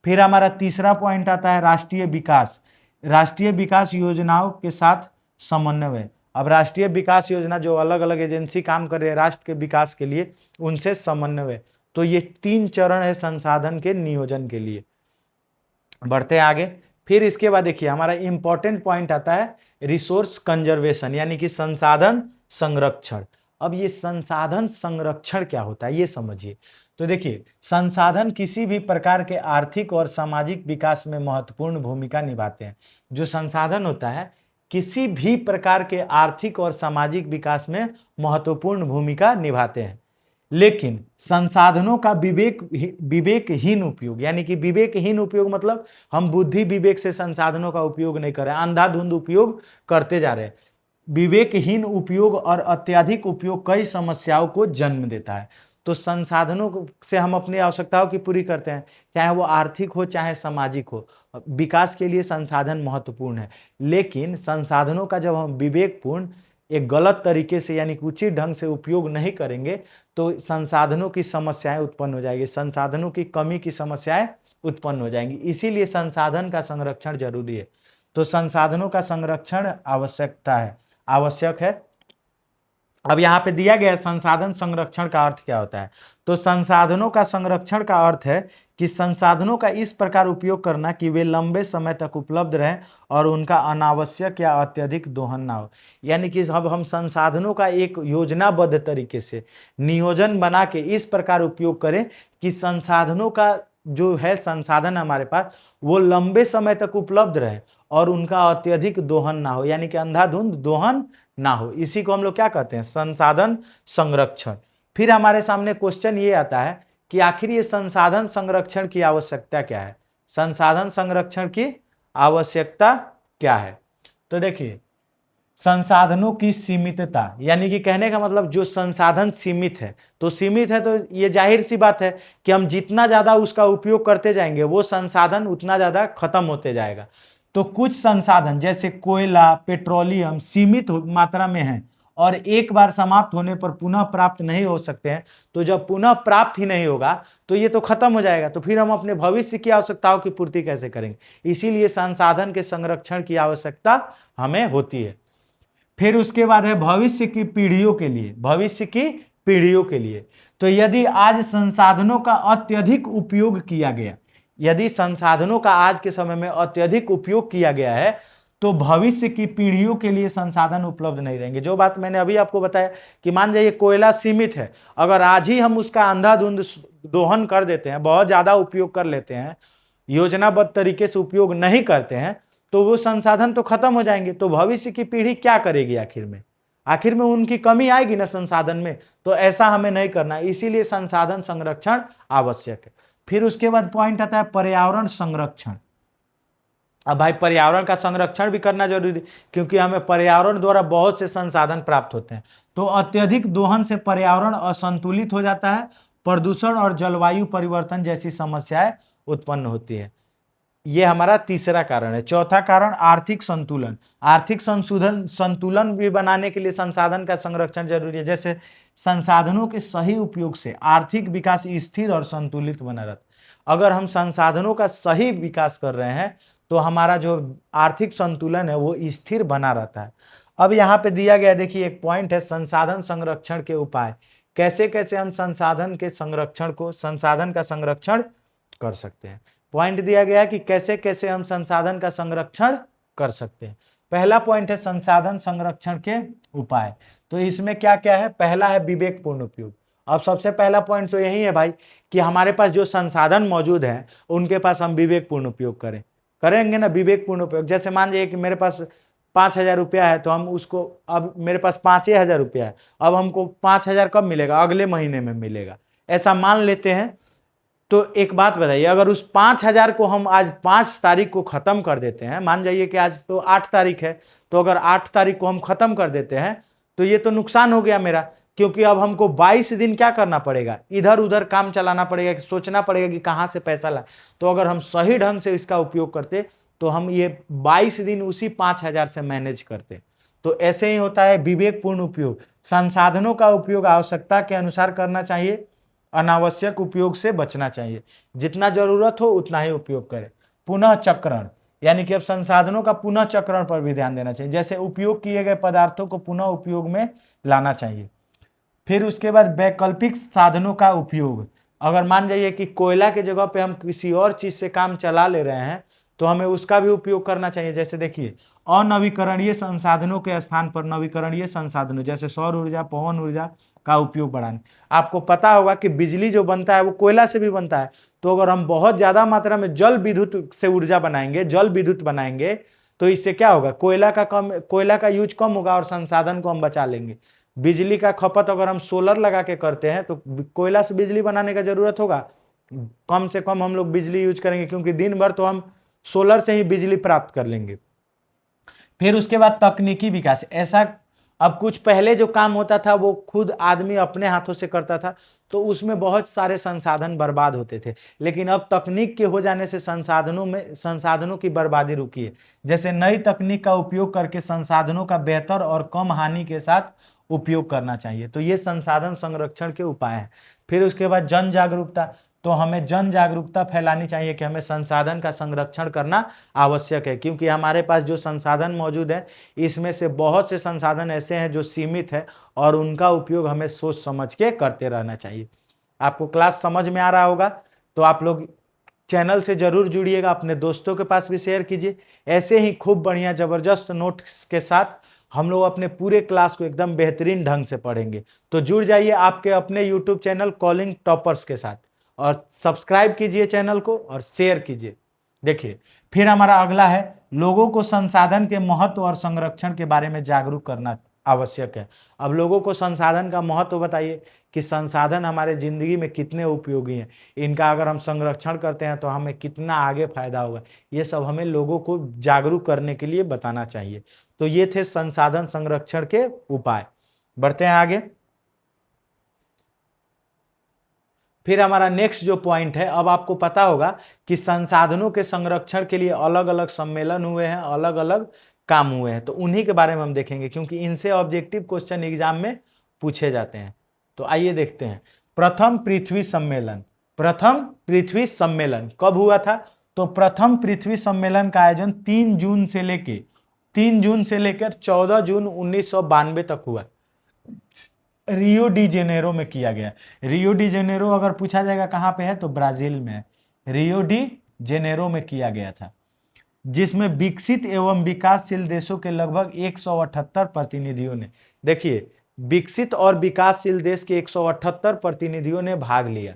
A: फिर हमारा तीसरा पॉइंट आता है राष्ट्रीय विकास, राष्ट्रीय विकास योजनाओं के साथ समन्वय। अब राष्ट्रीय विकास योजना जो अलग अलग एजेंसी काम कर रही है राष्ट्र के विकास के लिए, उनसे समन्वय। तो ये 3 चरण है संसाधन के नियोजन के लिए। बढ़ते आगे, फिर इसके बाद देखिए हमारा इंपॉर्टेंट पॉइंट आता है रिसोर्स कंजर्वेशन, यानी कि संसाधन संरक्षण। अब ये संसाधन संरक्षण क्या होता है ये समझिए। तो देखिए, संसाधन किसी भी प्रकार के आर्थिक और सामाजिक विकास में महत्वपूर्ण भूमिका निभाते हैं। जो संसाधन होता है किसी भी प्रकार के आर्थिक और सामाजिक विकास में महत्वपूर्ण भूमिका निभाते हैं, लेकिन संसाधनों का विवेकहीन उपयोग, यानी कि विवेकहीन उपयोग मतलब हम बुद्धि विवेक से संसाधनों का उपयोग नहीं कर रहे हैं, अंधाधुंध उपयोग करते जा रहे हैं। विवेकहीन उपयोग और अत्यधिक उपयोग कई समस्याओं को जन्म देता है। तो संसाधनों से हम अपनी आवश्यकताओं की पूरी करते हैं, चाहे वो आर्थिक हो चाहे सामाजिक हो। विकास के लिए संसाधन महत्वपूर्ण है, लेकिन संसाधनों का जब हम विवेकपूर्ण एक गलत तरीके से यानी कि उचित ढंग से उपयोग नहीं करेंगे तो संसाधनों की समस्याएं उत्पन्न हो जाएगी, संसाधनों की कमी की समस्याएं उत्पन्न हो जाएंगी। इसीलिए संसाधन का संरक्षण जरूरी है। तो संसाधनों का संरक्षण आवश्यक है। अब यहाँ पे दिया गया है संसाधन संरक्षण का अर्थ क्या होता है। तो संसाधनों का संरक्षण का अर्थ है कि संसाधनों का इस प्रकार उपयोग करना कि वे लंबे समय तक उपलब्ध रहें और उनका अनावश्यक या अत्यधिक दोहन ना हो। यानी कि अब हम संसाधनों का एक योजनाबद्ध तरीके से नियोजन बना के इस प्रकार उपयोग करें कि संसाधनों का जो है संसाधन हमारे पास वो लंबे समय तक उपलब्ध रहे और उनका अत्यधिक दोहन ना हो, यानी कि अंधाधुंध दोहन ना हो। इसी को हम लोग क्या कहते हैं, संसाधन संरक्षण। फिर हमारे सामने क्वेश्चन ये आता है कि आखिर ये संसाधन संरक्षण की आवश्यकता क्या है, संसाधन संरक्षण की आवश्यकता क्या है। तो देखिए, संसाधनों की सीमितता, यानी कि कहने का मतलब जो संसाधन सीमित है तो ये जाहिर सी बात है कि हम जितना ज्यादा उसका उपयोग करते जाएंगे वो संसाधन उतना ज्यादा खत्म होते जाएगा। तो कुछ संसाधन जैसे कोयला, पेट्रोलियम सीमित मात्रा में है और एक बार समाप्त होने पर पुनः प्राप्त नहीं हो सकते हैं। तो जब पुनः प्राप्त ही नहीं होगा तो ये तो खत्म हो जाएगा, तो फिर हम अपने भविष्य की आवश्यकताओं की पूर्ति कैसे करेंगे। इसीलिए संसाधन के संरक्षण की आवश्यकता हमें होती है। फिर उसके बाद है भविष्य की पीढ़ियों के लिए। तो यदि आज संसाधनों का अत्यधिक उपयोग किया गया, यदि संसाधनों का आज के समय में अत्यधिक उपयोग किया गया है तो भविष्य की पीढ़ियों के लिए संसाधन उपलब्ध नहीं रहेंगे। जो बात मैंने अभी आपको बताया कि मान जाइए कोयला सीमित है, अगर आज ही हम उसका अंधाधुंध दोहन कर देते हैं, बहुत ज्यादा उपयोग कर लेते हैं, योजनाबद्ध तरीके से उपयोग नहीं करते हैं, तो वो संसाधन तो खत्म हो जाएंगे। तो भविष्य की पीढ़ी क्या करेगी, आखिर में उनकी कमी आएगी ना संसाधन में। तो ऐसा हमें नहीं करना, इसीलिए संसाधन संरक्षण आवश्यक है। फिर उसके बाद पॉइंट आता है पर्यावरण संरक्षण। अब भाई पर्यावरण का संरक्षण भी करना जरूरी, क्योंकि हमें पर्यावरण द्वारा बहुत से संसाधन प्राप्त होते हैं। तो अत्यधिक दोहन से पर्यावरण असंतुलित हो जाता है, प्रदूषण और जलवायु परिवर्तन जैसी समस्याएं उत्पन्न होती है। ये हमारा तीसरा कारण है। चौथा कारण आर्थिक संतुलन। आर्थिक संतुलन भी बनाने के लिए संसाधन का संरक्षण जरूरी है। जैसे संसाधनों के सही उपयोग से आर्थिक विकास स्थिर और संतुलित बना रहता है। अगर हम संसाधनों का सही विकास कर रहे हैं तो हमारा जो आर्थिक संतुलन है वो स्थिर बना रहता है। अब यहाँ पे दिया गया देखिए एक पॉइंट है संसाधन संरक्षण के उपाय। कैसे कैसे हम संसाधन का संरक्षण कर सकते हैं। पॉइंट दिया गया कि कैसे कैसे हम संसाधन का संरक्षण कर सकते हैं। पहला पॉइंट है संसाधन संरक्षण के उपाय। तो इसमें क्या क्या है, पहला है विवेकपूर्ण उपयोग। अब सबसे पहला पॉइंट तो यही है भाई कि हमारे पास जो संसाधन मौजूद है उनके पास हम विवेकपूर्ण उपयोग करेंगे ना, विवेकपूर्ण उपयोग। जैसे मान लीजिए कि मेरे पास 5,000 रुपया है, तो हम उसको, अब मेरे पास 5,000 रुपया है, अब हमको 5,000 कब मिलेगा, अगले महीने में मिलेगा, ऐसा मान लेते हैं। तो एक बात बताइए, अगर उस 5,000 को हम आज 5 तारीख को खत्म कर देते हैं, मान जाइए कि आज तो 8 तारीख है, तो अगर 8 तारीख को हम खत्म कर देते हैं तो ये तो नुकसान हो गया मेरा, क्योंकि अब हमको 22 दिन क्या करना पड़ेगा, इधर उधर काम चलाना पड़ेगा, सोचना पड़ेगा कि कहाँ से पैसा लाए। तो अगर हम सही ढंग से इसका उपयोग करते तो हम ये 22 दिन उसी 5,000 से मैनेज करते। तो ऐसे ही होता है विवेकपूर्ण उपयोग। संसाधनों का उपयोग आवश्यकता के अनुसार करना चाहिए, अनावश्यक उपयोग से बचना चाहिए, जितना जरूरत हो उतना ही उपयोग करें। पुनः चक्रण, यानी कि अब संसाधनों का पुनः चक्रण पर भी ध्यान देना चाहिए, जैसे उपयोग किए गए पदार्थों को पुनः उपयोग में लाना चाहिए। फिर उसके बाद वैकल्पिक साधनों का उपयोग, अगर मान जाइए कि कोयला के जगह पे हम किसी और चीज से काम चला ले रहे हैं तो हमें उसका भी उपयोग करना चाहिए। जैसे देखिए अनवीकरणीय संसाधनों के स्थान पर नवीकरणीय संसाधनों जैसे सौर ऊर्जा, पवन ऊर्जा का उपयोग बढ़ाना। आपको पता होगा कि बिजली जो बनता है वो कोयला से भी बनता है, तो अगर हम बहुत ज्यादा मात्रा में जल विद्युत से ऊर्जा बनाएंगे, जल विद्युत बनाएंगे, तो इससे क्या होगा, कोयला का यूज कम होगा और संसाधन को हम बचा लेंगे। बिजली का खपत अगर हम सोलर लगा के करते हैं तो कोयला से बिजली बनाने का जरूरत होगा, कम से कम हम लोग बिजली यूज करेंगे, क्योंकि दिन भर तो हम सोलर से ही बिजली प्राप्त कर लेंगे। फिर उसके बाद तकनीकी विकास, ऐसा अब कुछ पहले जो काम होता था वो खुद आदमी अपने हाथों से करता था, तो उसमें बहुत सारे संसाधन बर्बाद होते थे, लेकिन अब तकनीक के हो जाने से संसाधनों की बर्बादी रुकी है। जैसे नई तकनीक का उपयोग करके संसाधनों का बेहतर और कम हानि के साथ उपयोग करना चाहिए, तो ये संसाधन संरक्षण के उपाय हैं। फिर उसके बाद जन जागरूकता, तो हमें जन जागरूकता फैलानी चाहिए कि हमें संसाधन का संरक्षण करना आवश्यक है, क्योंकि हमारे पास जो संसाधन मौजूद है इसमें से बहुत से संसाधन ऐसे हैं जो सीमित है और उनका उपयोग हमें सोच समझ के करते रहना चाहिए। आपको क्लास समझ में आ रहा होगा तो आप लोग चैनल से जरूर जुड़िएगा, अपने दोस्तों के पास भी शेयर कीजिए। ऐसे ही खूब बढ़िया जबरदस्त नोट्स के साथ हम लोग अपने पूरे क्लास को एकदम बेहतरीन ढंग से पढ़ेंगे। तो जुड़ जाइए आपके अपने यूट्यूब चैनल कॉलिंग टॉपर्स के साथ और सब्सक्राइब कीजिए चैनल को और शेयर कीजिए। देखिए फिर हमारा अगला है, लोगों को संसाधन के महत्व और संरक्षण के बारे में जागरूक करना आवश्यक है। अब लोगों को संसाधन का महत्व बताइए कि संसाधन हमारे जिंदगी में कितने उपयोगी हैं, इनका अगर हम संरक्षण करते हैं तो हमें कितना आगे फायदा होगा, ये सब हमें लोगों को जागरूक करने के लिए बताना चाहिए। तो ये थे संसाधन संरक्षण के उपाय। बढ़ते हैं आगे। फिर हमारा नेक्स्ट जो पॉइंट है, अब आपको पता होगा कि संसाधनों के संरक्षण के लिए अलग अलग सम्मेलन हुए हैं, अलग अलग काम हुए हैं, तो उन्हीं के बारे में हम देखेंगे, क्योंकि इनसे ऑब्जेक्टिव क्वेश्चन एग्जाम में पूछे जाते हैं। तो आइए देखते हैं। प्रथम पृथ्वी सम्मेलन, प्रथम पृथ्वी सम्मेलन कब हुआ था? तो प्रथम पृथ्वी सम्मेलन का आयोजन 3 जून से लेकर 14 जून 1992 तक हुआ, रियो डी जेनेरो में किया गया। रियो डी जेनेरो अगर पूछा जाएगा कहाँ पे है तो ब्राजील में है, रियो डी जेनेरो में किया गया था, जिसमें विकसित एवं विकासशील देशों के लगभग 178 प्रतिनिधियों ने, देखिए विकसित और विकासशील देश के 178 प्रतिनिधियों ने भाग लिया।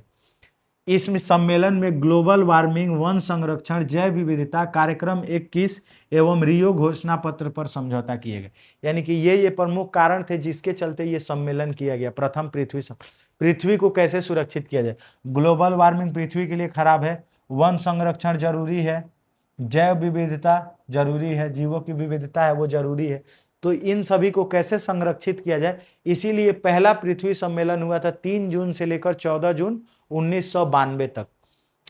A: इस सम्मेलन में ग्लोबल वार्मिंग, वन संरक्षण, जैव विविधता कार्यक्रम 21 एवं रियो घोषणा पत्र पर समझौता किए गए। यानी कि ये प्रमुख कारण थे जिसके चलते ये सम्मेलन किया गया। प्रथम पृथ्वी को कैसे सुरक्षित किया जाए, ग्लोबल वार्मिंग पृथ्वी के लिए खराब है, वन संरक्षण जरूरी है, जैव विविधता जरूरी है, जीवों की विविधता है वो जरूरी है, तो इन सभी को कैसे संरक्षित किया जाए, इसीलिए पहला पृथ्वी सम्मेलन हुआ था 3 जून से लेकर 14 जून 1992 तक।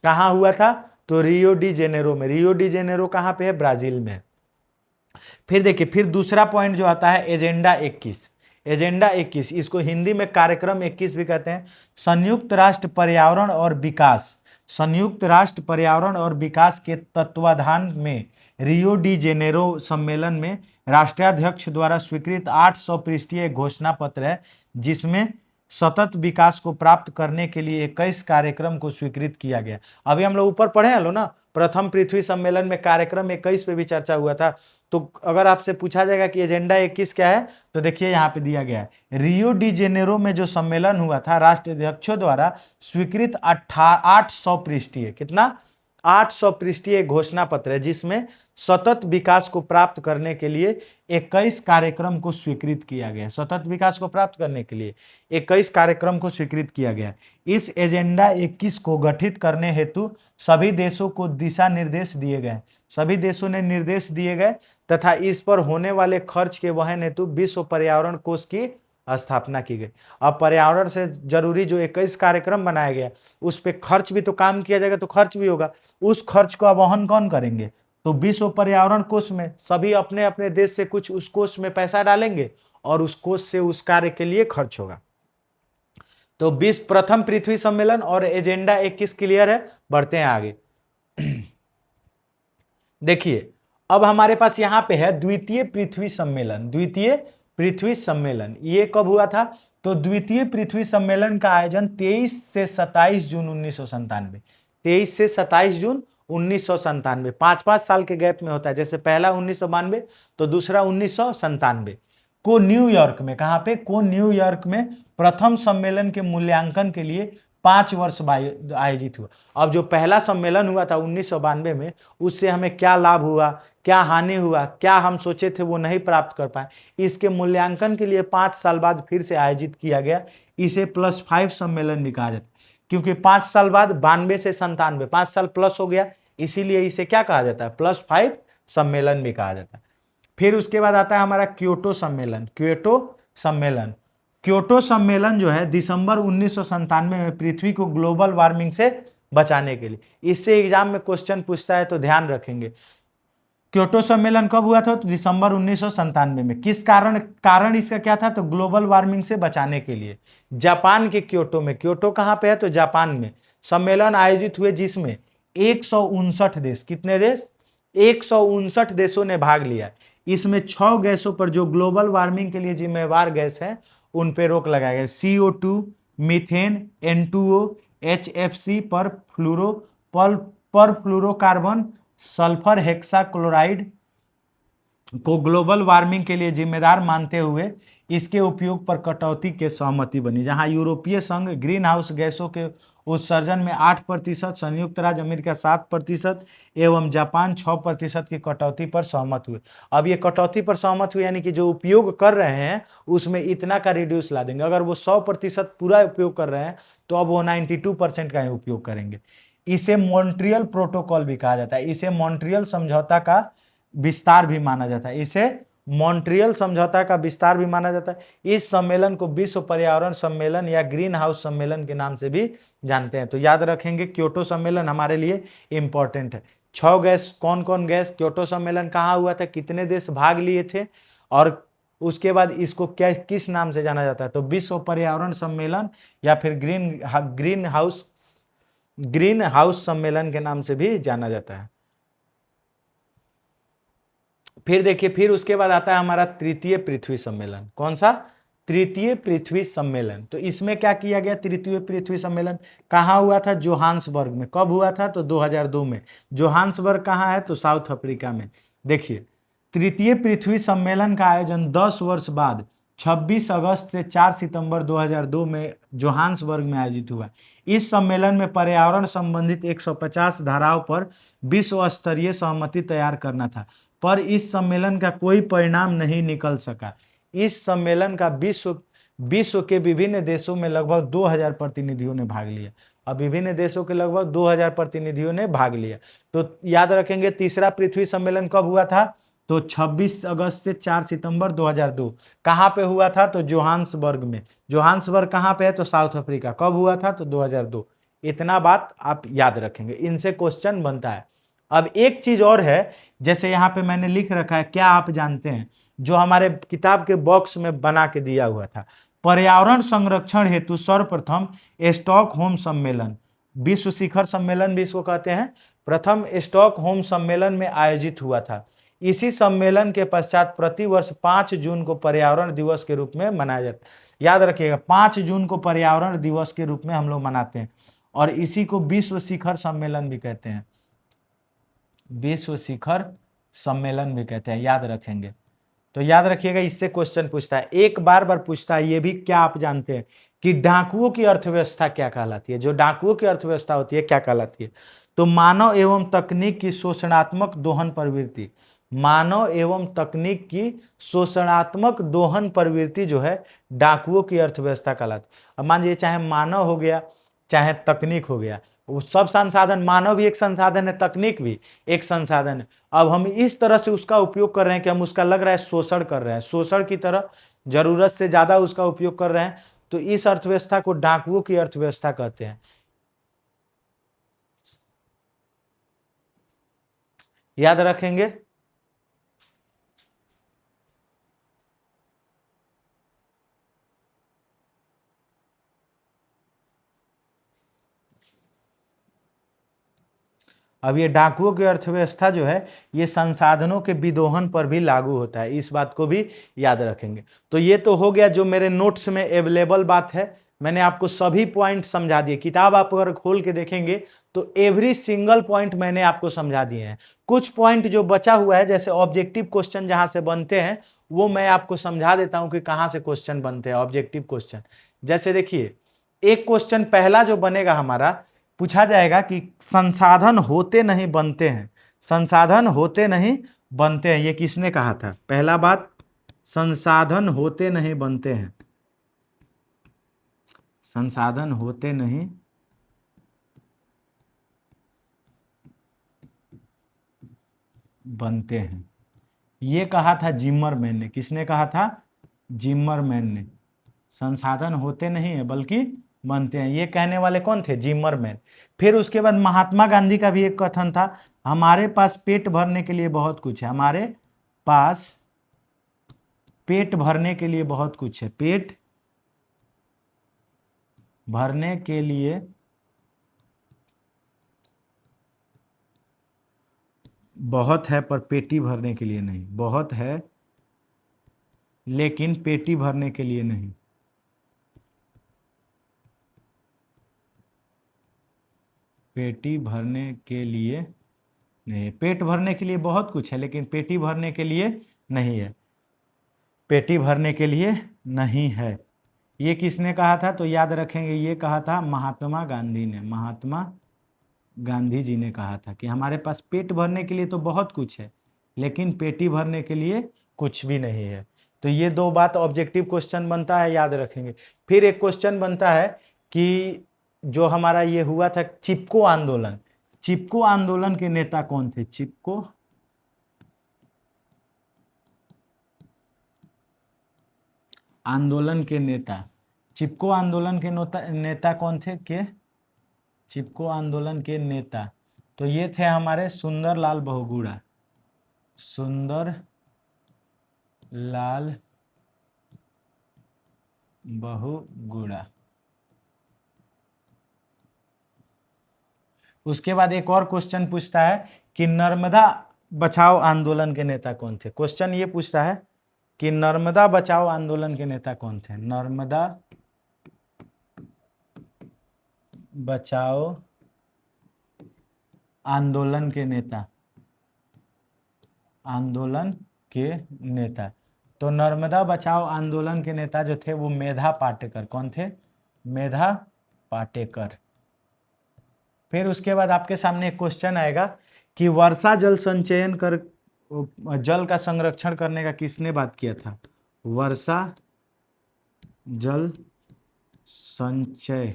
A: कहाँ हुआ था? तो रियो डी जेनेरो में। रियो डी जेनेरो कहाँ पे है? ब्राजील में। फिर देखिए, फिर दूसरा पॉइंट जो आता है एजेंडा 21। एजेंडा 21, इसको हिंदी में कार्यक्रम 21 भी कहते हैं। संयुक्त राष्ट्र पर्यावरण और विकास, संयुक्त राष्ट्र पर्यावरण और विकास के तत्वाधान में रियो डी जेनेरो सम्मेलन में राष्ट्राध्यक्ष द्वारा स्वीकृत 800 पृष्ठीय घोषणा पत्र है, जिसमें सतत विकास को प्राप्त करने के लिए 21 कार्यक्रम को स्वीकृत किया गया। अभी हम लोग ऊपर पढ़े लो ना, प्रथम पृथ्वी सम्मेलन में कार्यक्रम 21 पे भी चर्चा हुआ था। तो अगर आपसे पूछा जाएगा कि एजेंडा 21 क्या है, तो देखिए यहाँ पे दिया गया है, रियो डी जेनेरो में जो सम्मेलन हुआ था राष्ट्राध्यक्षों द्वारा स्वीकृत 800 पृष्ठीय, कितना? 800 पृष्ठीय घोषणा पत्र है, जिसमें सतत विकास को प्राप्त करने के लिए 21 कार्यक्रम को स्वीकृत किया गया। सतत विकास को प्राप्त करने के लिए 21 कार्यक्रम को स्वीकृत किया गया। इस एजेंडा 21 को गठित करने हेतु सभी देशों को दिशा निर्देश दिए गए, सभी देशों ने निर्देश दिए गए तथा इस पर होने वाले खर्च के वहन हेतु विश्व पर्यावरण कोष की स्थापना की गई। अब पर्यावरण से जरूरी जो 21 कार्यक्रम बनाया गया उस पे खर्च भी तो काम किया जाएगा, तो खर्च भी होगा, उस खर्च को वहन कौन करेंगे? तो विश्व पर्यावरण कोष में सभी अपने अपने देश से कुछ उस कोष में पैसा डालेंगे और उस कोष से उस कार्य के लिए खर्च होगा। तो विश्व प्रथम पृथ्वी सम्मेलन और एजेंडा 21 क्लियर है। बढ़ते हैं आगे। देखिए अब हमारे पास यहाँ पे है द्वितीय पृथ्वी सम्मेलन। द्वितीय पृथ्वी सम्मेलन ये कब हुआ था? तो द्वितीय पृथ्वी सम्मेलन का आयोजन 23 से 27 जून 1997, 23 से 27 जून 1997, 5-5 साल के गैप में होता है। जैसे पहला 1992 तो दूसरा 1997 को न्यूयॉर्क में, कहाँ पे? को न्यूयॉर्क में प्रथम सम्मेलन के मूल्यांकन के लिए 5 वर्ष आयोजित हुआ। अब जो पहला सम्मेलन हुआ था 1992 में, उससे हमें क्या लाभ हुआ, क्या हानि हुआ, क्या हम सोचे थे वो नहीं प्राप्त कर पाए, इसके मूल्यांकन के लिए 5 साल बाद फिर से आयोजित किया गया। इसे +5 सम्मेलन भी कहा जाता है, क्योंकि 5 साल बाद 92 से 97 5 साल प्लस हो गया, इसीलिए इसे क्या कहा जाता है? +5 सम्मेलन भी कहा जाता है। फिर उसके बाद आता है हमारा क्योटो सम्मेलन। क्योटो सम्मेलन जो है दिसंबर 1997 में पृथ्वी को ग्लोबल वार्मिंग से बचाने के लिए, इससे एग्जाम में क्वेश्चन पूछता है तो ध्यान रखेंगे। क्योटो सम्मेलन कब हुआ था? तो दिसंबर 1997 में। किस कारण इसका क्या था? तो ग्लोबल वार्मिंग से बचाने के लिए। जापान के क्योटो में, क्योटो कहाँ पे है? तो जापान में सम्मेलन आयोजित हुए, जिसमें 159 देश, कितने देश? 159 देशों ने भाग लिया। इसमें 6 गैसों पर जो ग्लोबल वार्मिंग के लिए जिम्मेवार गैस है उन पे रोक लगाया गया। CO2, मीथेन, N2O, HFC, पर फ्लोरोकार्बन, सल्फर हेक्साक्लोराइड को ग्लोबल वार्मिंग के लिए जिम्मेदार मानते हुए इसके उपयोग पर कटौती के सहमति बनी। जहां यूरोपीय संघ ग्रीन हाउस गैसों के उत्सर्जन में 8%, संयुक्त राज्य अमेरिका 7% एवं जापान 6% की कटौती पर सहमत हुए। अब ये कटौती पर सहमत हुए यानी कि जो उपयोग कर रहे हैं उसमें इतना का रिड्यूस ला देंगे। अगर वो 100% पूरा उपयोग कर रहे हैं तो अब वो 92% का ही उपयोग करेंगे। इसे मॉन्ट्रियल प्रोटोकॉल भी कहा जाता है। इसे मॉन्ट्रियल समझौता का विस्तार भी माना जाता है। इसे मॉन्ट्रियल समझौता का विस्तार भी माना जाता है। इस सम्मेलन को विश्व पर्यावरण सम्मेलन या ग्रीन हाउस सम्मेलन के नाम से भी जानते हैं। तो याद रखेंगे क्योटो सम्मेलन हमारे लिए इंपॉर्टेंट है। 6 गैस, कौन कौन गैस? क्योटो सम्मेलन कहाँ हुआ था, कितने देश भाग लिए थे, और उसके बाद इसको क्या, किस नाम से जाना जाता है? तो विश्व पर्यावरण सम्मेलन या फिर ग्रीन हाउस सम्मेलन के नाम से भी जाना जाता है। फिर देखिए, फिर उसके बाद आता है हमारा तृतीय पृथ्वी सम्मेलन। कौन सा? तृतीय पृथ्वी सम्मेलन। तो इसमें क्या किया गया? तृतीय पृथ्वी सम्मेलन कहाँ हुआ था? जोहान्सबर्ग में। कब हुआ था? तो 2002 में। जोहान्सबर्ग कहाँ है? तो साउथ अफ्रीका में। देखिए, तृतीय पृथ्वी सम्मेलन का आयोजन 10 वर्ष बाद 26 अगस्त से 4 सितंबर 2002 में जोहान्सबर्ग में आयोजित हुआ। इस सम्मेलन में पर्यावरण संबंधित 150 धाराओं पर विश्व स्तरीय सहमति तैयार करना था, पर इस सम्मेलन का कोई परिणाम नहीं निकल सका। इस सम्मेलन का विश्व के विभिन्न देशों में लगभग 2000 प्रतिनिधियों ने भाग लिया। अब विभिन्न देशों के लगभग 2000 प्रतिनिधियों ने भाग लिया। तो याद रखेंगे तीसरा पृथ्वी सम्मेलन कब हुआ था? तो 26 अगस्त से 4 सितंबर 2002। कहाँ पे हुआ था? तो जोहान्सबर्ग में। जोहान्सबर्ग कहाँ पे है? तो साउथ अफ्रीका। कब हुआ था? तो 2002। इतना बात आप याद रखेंगे, इनसे क्वेश्चन बनता है। अब एक चीज और है, जैसे यहाँ पे मैंने लिख रखा है, क्या आप जानते हैं, जो हमारे किताब के बॉक्स में बना के दिया हुआ था, पर्यावरण संरक्षण हेतु सर्वप्रथम स्टॉकहोम सम्मेलन, विश्व शिखर सम्मेलन भी इसको कहते हैं, प्रथम स्टॉकहोम सम्मेलन में आयोजित हुआ था। इसी सम्मेलन के पश्चात प्रतिवर्ष 5 जून को पर्यावरण दिवस के रूप में मनाया जाता है। याद रखिएगा, 5 जून को पर्यावरण दिवस के रूप में हम लोग मनाते हैं, और इसी को विश्व शिखर सम्मेलन भी कहते हैं। विश्व शिखर सम्मेलन भी कहते हैं, याद रखेंगे। तो याद रखिएगा, इससे क्वेश्चन पूछता है, एक बार पूछता है ये भी, क्या आप जानते हैं कि डाकुओं की अर्थव्यवस्था क्या कहलाती है? जो डाकुओं की अर्थव्यवस्था होती है क्या कहलाती है? तो मानव एवं तकनीक की शोषणात्मक दोहन प्रवृत्ति। मानव एवं तकनीक की शोषणात्मक दोहन प्रवृत्ति जो है डाकुओं की अर्थव्यवस्था कहलाती है। अब मान लीजिए, चाहे मानव हो गया चाहे तकनीक हो गया, वो सब संसाधन, मानव भी एक संसाधन है, तकनीक भी एक संसाधन है। अब हम इस तरह से उसका उपयोग कर रहे हैं कि हम उसका लग रहा है शोषण कर रहे हैं, शोषण की तरह जरूरत से ज्यादा उसका उपयोग कर रहे हैं। तो इस अर्थव्यवस्था को डाकुओं की अर्थव्यवस्था कहते हैं। याद रखेंगे। अब ये डाकुओं की अर्थव्यवस्था जो है ये संसाधनों के विदोहन पर भी लागू होता है, इस बात को भी याद रखेंगे। तो ये तो हो गया जो मेरे नोट्स में अवेलेबल बात है, मैंने आपको सभी पॉइंट समझा दिए। किताब आप अगर खोल के देखेंगे तो एवरी सिंगल पॉइंट मैंने आपको समझा दिए हैं। कुछ पॉइंट जो बचा हुआ है जैसे ऑब्जेक्टिव क्वेश्चन जहां से बनते हैं वो मैं आपको समझा देता हूं कि कहां से क्वेश्चन बनते हैं ऑब्जेक्टिव क्वेश्चन। जैसे देखिए एक क्वेश्चन पहला जो बनेगा हमारा, पूछा जाएगा कि संसाधन होते नहीं बनते हैं, संसाधन होते नहीं बनते हैं, ये किसने कहा था? पहला बात, संसाधन होते नहीं बनते हैं, संसाधन होते नहीं बनते हैं, ये कहा था जिम्मरमैन ने। किसने कहा था? जिम्मरमैन ने। संसाधन होते नहीं है बल्कि बनते हैं, ये कहने वाले कौन थे? जिम्मरमैन। फिर उसके बाद महात्मा गांधी का भी एक कथन था, हमारे पास पेट भरने के लिए बहुत कुछ है, हमारे पास पेट भरने के लिए बहुत कुछ है, पेट भरने के लिए बहुत है पर पेटी भरने के लिए नहीं, बहुत है लेकिन पेटी भरने के लिए नहीं। पेटी भरने के लिए नहीं, पेट भरने के लिए बहुत कुछ है लेकिन पेटी भरने के लिए नहीं है, पेटी भरने के लिए नहीं है। ये किसने कहा था? तो याद रखेंगे ये कहा था महात्मा गांधी ने। महात्मा गांधी जी ने कहा था कि हमारे पास पेट भरने के लिए तो बहुत कुछ है लेकिन पेटी भरने के लिए कुछ भी नहीं है। तो ये दो बात ऑब्जेक्टिव क्वेश्चन बनता है, याद रखेंगे। फिर एक क्वेश्चन बनता है कि जो हमारा ये हुआ था चिपको आंदोलन, चिपको आंदोलन के नेता कौन थे? चिपको आंदोलन के नेता, चिपको आंदोलन के नेता कौन थे? के चिपको आंदोलन के नेता तो ये थे हमारे सुंदरलाल बहुगुणा, सुंदर लाल बहुगुणा। उसके बाद एक और क्वेश्चन पूछता है कि नर्मदा बचाओ आंदोलन के नेता कौन थे? क्वेश्चन ये पूछता है कि नर्मदा बचाओ आंदोलन के नेता कौन थे? नर्मदा बचाओ आंदोलन के नेता, आंदोलन के नेता। तो नर्मदा बचाओ आंदोलन के नेता जो थे वो मेधा पाटेकर। कौन थे? मेधा पाटेकर। फिर उसके बाद आपके सामने एक क्वेश्चन आएगा कि वर्षा जल संचयन कर, जल का संरक्षण करने का किसने बात किया था? वर्षा जल संचय,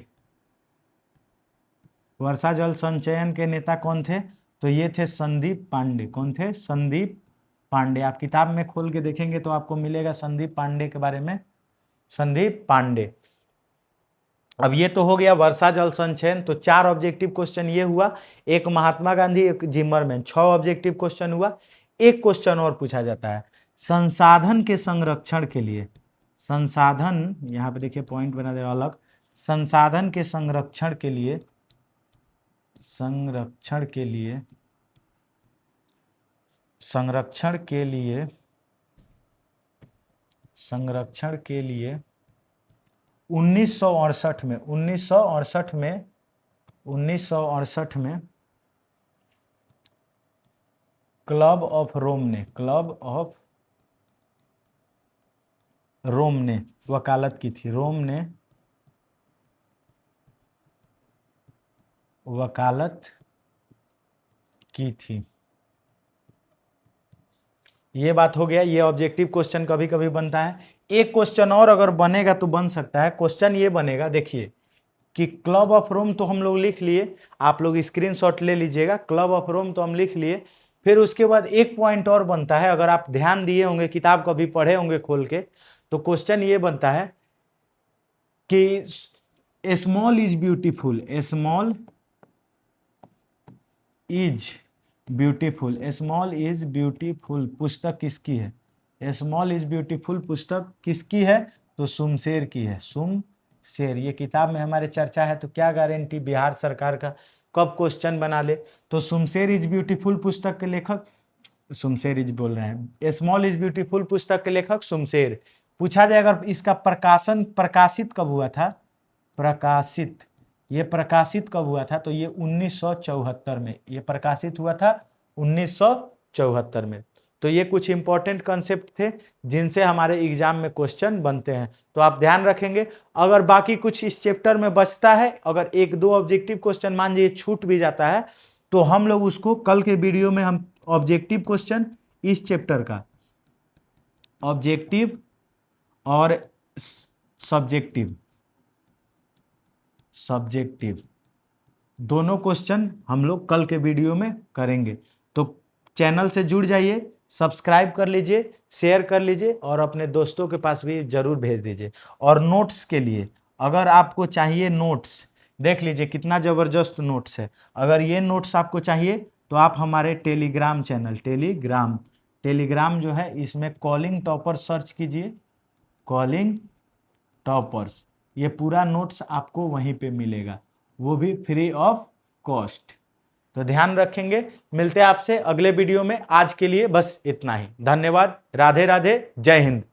A: वर्षा जल संचयन के नेता कौन थे? तो ये थे संदीप पांडे। कौन थे? संदीप पांडे। आप किताब में खोल के देखेंगे तो आपको मिलेगा संदीप पांडे के बारे में, संदीप पांडे। अब ये तो हो गया वर्षा जल संचयन। तो 4 ऑब्जेक्टिव क्वेश्चन ये हुआ, एक महात्मा गांधी, एक जिम्मरमैन, 6 ऑब्जेक्टिव क्वेश्चन हुआ। एक क्वेश्चन और पूछा जाता है संसाधन के संरक्षण के लिए, संसाधन, यहाँ पे देखिए पॉइंट बना दे अलग, संसाधन के संरक्षण के लिए, संरक्षण के लिए, संरक्षण के लिए, संरक्षण के लिए 1968 में, 1968 में, 1968 में क्लब ऑफ रोम ने, क्लब ऑफ रोम ने वकालत की थी। रोम ने वकालत की थी। ये बात हो गया। ये ऑब्जेक्टिव क्वेश्चन कभी कभी बनता है। एक क्वेश्चन और अगर बनेगा तो बन सकता है। क्वेश्चन ये बनेगा, देखिए कि क्लब ऑफ रोम तो हम लोग लिख लिए, आप लोग स्क्रीनशॉट ले लीजिएगा। क्लब ऑफ रोम तो हम लिख लिए। फिर उसके बाद एक पॉइंट और बनता है, अगर आप ध्यान दिए होंगे, किताब कभी पढ़े होंगे खोल के, तो क्वेश्चन ये बनता है कि small is beautiful, small is beautiful, small is beautiful पुस्तक किसकी है? स्मॉल इज ब्यूटीफुल पुस्तक किसकी है? तो सुमशेर की है, सुमशेर। ये किताब में हमारे चर्चा है, तो क्या गारंटी बिहार सरकार का कब क्वेश्चन बना ले। तो शमशेर इज ब्यूटीफुल पुस्तक के लेखक, शमशेर इज बोल रहे हैं, स्मॉल इज ब्यूटीफुल पुस्तक के लेखक शमशेर। पूछा जाए अगर इसका प्रकाशित कब हुआ था, प्रकाशित, ये प्रकाशित कब हुआ था, तो ये 1974 में, ये प्रकाशित हुआ था 1974 में। तो ये कुछ इंपॉर्टेंट कंसेप्ट थे जिनसे हमारे एग्जाम में क्वेश्चन बनते हैं, तो आप ध्यान रखेंगे। अगर बाकी कुछ इस चैप्टर में बचता है, अगर एक दो ऑब्जेक्टिव क्वेश्चन मान लीजिए छूट भी जाता है, तो हम लोग उसको कल के वीडियो में हम ऑब्जेक्टिव क्वेश्चन इस चैप्टर का, ऑब्जेक्टिव और सब्जेक्टिव दोनों क्वेश्चन हम लोग कल के वीडियो में करेंगे। तो चैनल से जुड़ जाइए, सब्सक्राइब कर लीजिए, शेयर कर लीजिए और अपने दोस्तों के पास भी जरूर भेज दीजिए। और नोट्स के लिए अगर आपको चाहिए नोट्स, देख लीजिए कितना ज़बरदस्त नोट्स है। अगर ये नोट्स आपको चाहिए तो आप हमारे टेलीग्राम चैनल, टेलीग्राम जो है इसमें कॉलिंग टॉपर्स सर्च कीजिए, कॉलिंग टॉपर्स, ये पूरा नोट्स आपको वहीं पे मिलेगा, वो भी फ्री ऑफ कॉस्ट। तो ध्यान रखेंगे, मिलते हैं आपसे अगले वीडियो में। आज के लिए बस इतना ही, धन्यवाद, राधे राधे, जय हिंद।